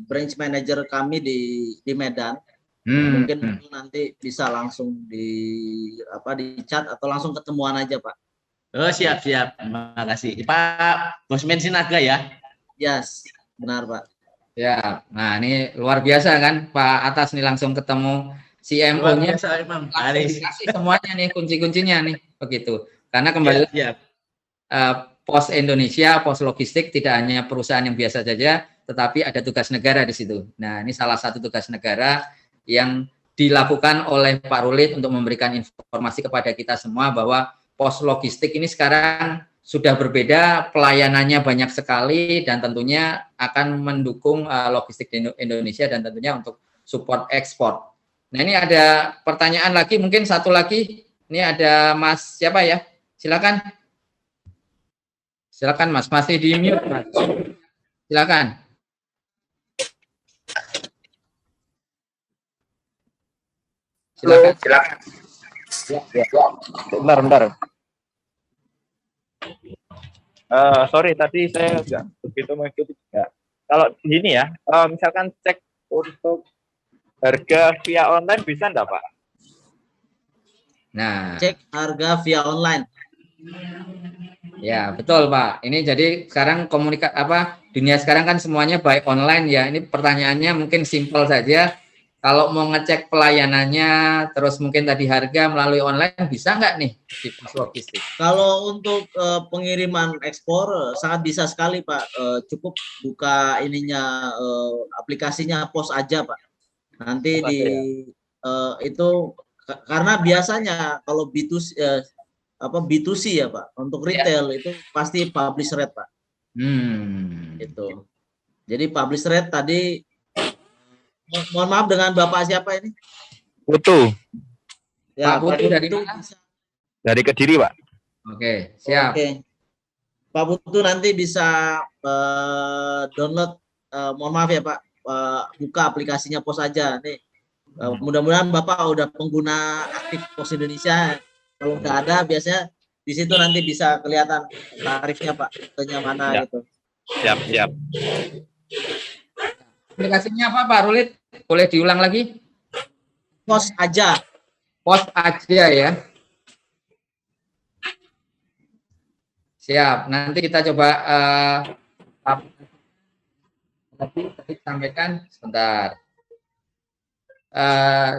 branch manager kami di Medan. Mungkin nanti bisa langsung di chat atau langsung ketemuan aja Pak. Oh siap. Terima kasih Pak Bosmen Sinaga ya. Yes, benar Pak. Ya, nah ini luar biasa kan Pak Atas nih langsung ketemu CMO-nya, dikasih semuanya nih kunci-kuncinya nih, begitu. Karena kembali Pos Indonesia, Pos Logistik tidak hanya perusahaan yang biasa saja, tetapi ada tugas negara di situ. Nah ini salah satu tugas negara yang dilakukan oleh Pak Rulit untuk memberikan informasi kepada kita semua bahwa Pos Logistik ini sekarang sudah berbeda, pelayanannya banyak sekali, dan tentunya akan mendukung logistik di Indonesia dan tentunya untuk support ekspor. Nah ini ada pertanyaan lagi, mungkin satu lagi. Ini ada Mas siapa ya? Silakan Mas, masih di mute Mas. Silakan. Silakan. Bentar. Sorry, tadi saya nggak begitu mengikuti juga. Kalau gini ya, misalkan cek untuk harga via online bisa enggak Pak? Nah, cek harga via online. Ya betul Pak. Ini jadi sekarang dunia sekarang kan semuanya by online ya. Ini pertanyaannya mungkin simpel saja. Kalau mau ngecek pelayanannya, terus mungkin tadi harga melalui online, bisa nggak nih di Pos Logistik? Kalau untuk pengiriman ekspor sangat bisa sekali Pak. Cukup buka aplikasinya Pos aja Pak. Nanti itu karena biasanya kalau B2C ya Pak. Untuk retail itu pasti publish rate Pak. Itu. Jadi publish rate tadi. Mohon maaf, dengan Bapak siapa ini? Putu. Ya, Pak Putu dari mana? Dari Kediri, Pak. Oke, siap. Oke. Pak Putu nanti bisa download, mohon maaf ya Pak, buka aplikasinya Pos aja. Nih, mudah-mudahan Bapak udah pengguna aktif Pos Indonesia. Kalau nggak ada, biasanya di situ nanti bisa kelihatan tarifnya Pak, tanya mana gitu. Siap. Aplikasinya apa Pak Rulit? Boleh diulang lagi? Pos aja ya. Siap. Nanti kita coba tadi sampaikan sebentar.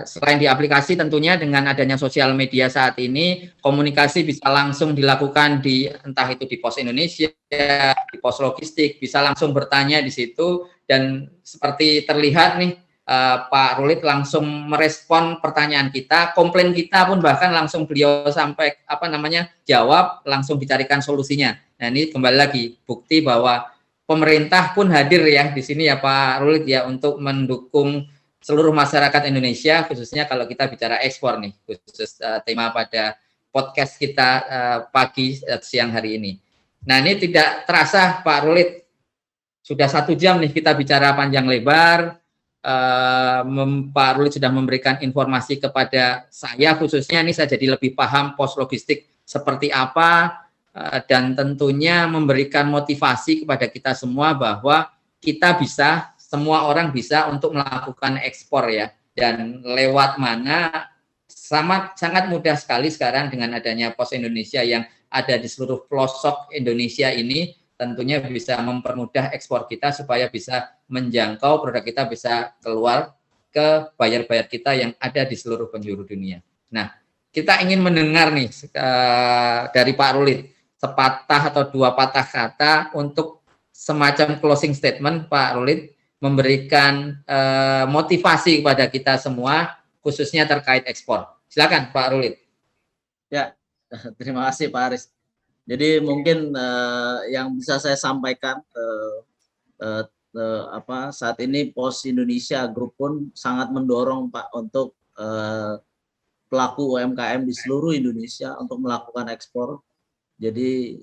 Selain di aplikasi tentunya dengan adanya sosial media saat ini, komunikasi bisa langsung dilakukan entah itu di Pos Indonesia, di Pos Logistik, bisa langsung bertanya di situ, dan seperti terlihat nih Pak Rulit langsung merespon pertanyaan kita, komplain kita pun bahkan langsung beliau sampai jawab, langsung dicarikan solusinya. Nah ini kembali lagi bukti bahwa pemerintah pun hadir ya di sini ya Pak Rulit ya, untuk mendukung seluruh masyarakat Indonesia, khususnya kalau kita bicara ekspor nih, khusus tema pada podcast kita siang hari ini. Nah ini tidak terasa Pak Rulit, sudah 1 jam nih kita bicara panjang lebar. Pak Rulit sudah memberikan informasi kepada saya, khususnya ini saya jadi lebih paham Pos Logistik seperti apa, dan tentunya memberikan motivasi kepada kita semua bahwa kita bisa, semua orang bisa untuk melakukan ekspor ya, dan lewat mana sangat mudah sekali sekarang dengan adanya Pos Indonesia yang ada di seluruh pelosok Indonesia ini, tentunya bisa mempermudah ekspor kita supaya bisa menjangkau produk kita bisa keluar ke buyer-buyer kita yang ada di seluruh penjuru dunia. Nah, kita ingin mendengar nih dari Pak Rulit sepatah atau dua patah kata untuk semacam closing statement, Pak Rulit, memberikan motivasi kepada kita semua khususnya terkait ekspor. Silakan Pak Rulit. Ya, terima kasih Pak Aris. Jadi mungkin yang bisa saya sampaikan saat ini Pos Indonesia Group pun sangat mendorong Pak untuk pelaku UMKM di seluruh Indonesia untuk melakukan ekspor. Jadi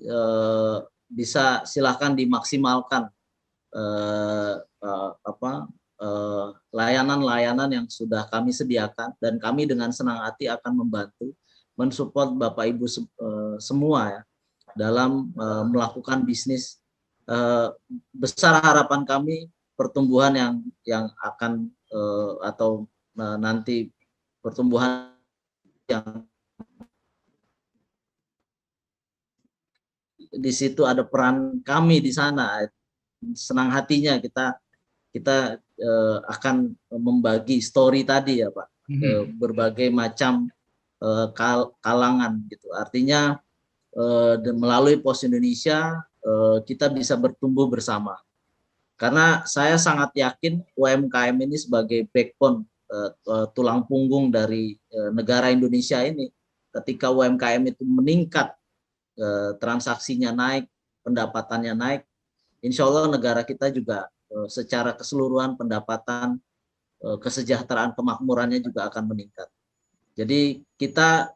bisa silahkan dimaksimalkan layanan-layanan yang sudah kami sediakan, dan kami dengan senang hati akan membantu mensupport Bapak Ibu semua ya dalam melakukan bisnis. Besar harapan kami pertumbuhan yang akan atau nanti pertumbuhan yang di situ ada peran kami di sana. Senang hatinya kita akan membagi story tadi ya Pak, berbagai macam kalangan gitu. Artinya melalui Pos Indonesia kita bisa bertumbuh bersama. Karena saya sangat yakin UMKM ini sebagai backbone, tulang punggung dari negara Indonesia ini. Ketika UMKM itu meningkat, transaksinya naik, pendapatannya naik, insya Allah negara kita juga secara keseluruhan pendapatan, kesejahteraan, kemakmurannya juga akan meningkat. Jadi kita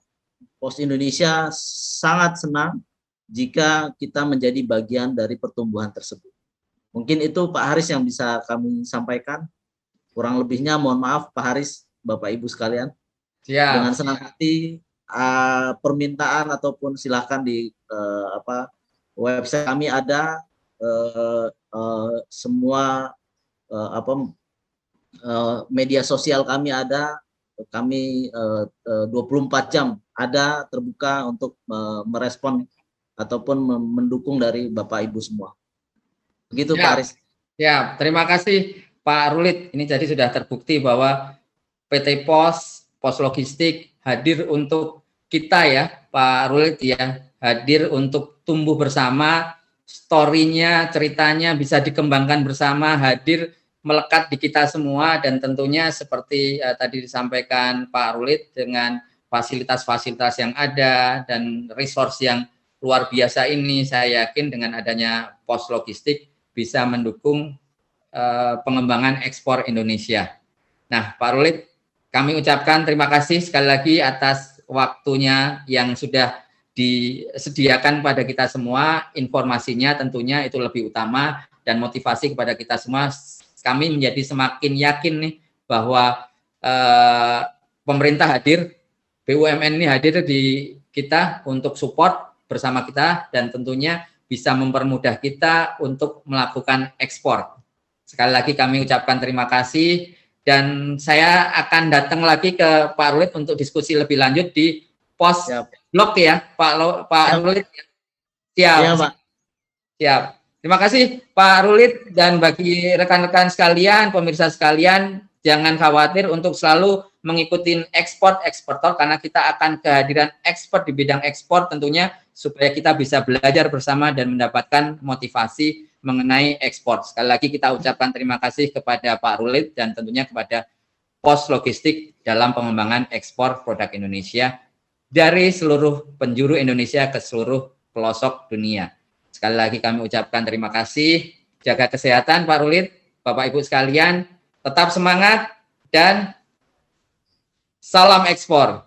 Pos Indonesia sangat senang jika kita menjadi bagian dari pertumbuhan tersebut. Mungkin itu Pak Haris yang bisa kami sampaikan. Kurang lebihnya mohon maaf Pak Haris, Bapak Ibu sekalian. Siap. Dengan senang hati permintaan ataupun silakan di website kami ada semua media sosial kami ada. Kami 24 jam ada terbuka untuk merespon ataupun mendukung dari Bapak Ibu semua. Begitu Pak Aris. Ya, terima kasih Pak Rulit. Ini jadi sudah terbukti bahwa PT Pos Logistik hadir untuk kita ya, Pak Rulit ya, hadir untuk tumbuh bersama, story-nya, ceritanya bisa dikembangkan bersama, hadir melekat di kita semua, dan tentunya seperti tadi disampaikan Pak Rulit dengan fasilitas-fasilitas yang ada dan resource yang luar biasa ini, saya yakin dengan adanya Pos Logistik bisa mendukung pengembangan ekspor Indonesia. Nah, Pak Rulit, kami ucapkan terima kasih sekali lagi atas waktunya yang sudah disediakan pada kita semua. Informasinya tentunya itu lebih utama, dan motivasi kepada kita semua. Kami menjadi semakin yakin nih bahwa pemerintah hadir, BUMN ini hadir di kita untuk support bersama kita, dan tentunya bisa mempermudah kita untuk melakukan ekspor. Sekali lagi kami ucapkan terima kasih, dan saya akan datang lagi ke Pak Rulit untuk diskusi lebih lanjut di Pos Blog ya, Pak Rulit. Siap. Ya, Pak. Siap. Terima kasih Pak Rulit, dan bagi rekan-rekan sekalian, pemirsa sekalian, jangan khawatir untuk selalu mengikuti eksportor, karena kita akan kehadiran expert di bidang ekspor tentunya supaya kita bisa belajar bersama dan mendapatkan motivasi mengenai ekspor. Sekali lagi kita ucapkan terima kasih kepada Pak Rulit dan tentunya kepada Pos Logistik dalam pengembangan ekspor produk Indonesia dari seluruh penjuru Indonesia ke seluruh pelosok dunia. Sekali lagi kami ucapkan terima kasih. Jaga kesehatan Pak Rulit, Bapak Ibu sekalian, tetap semangat dan salam ekspor.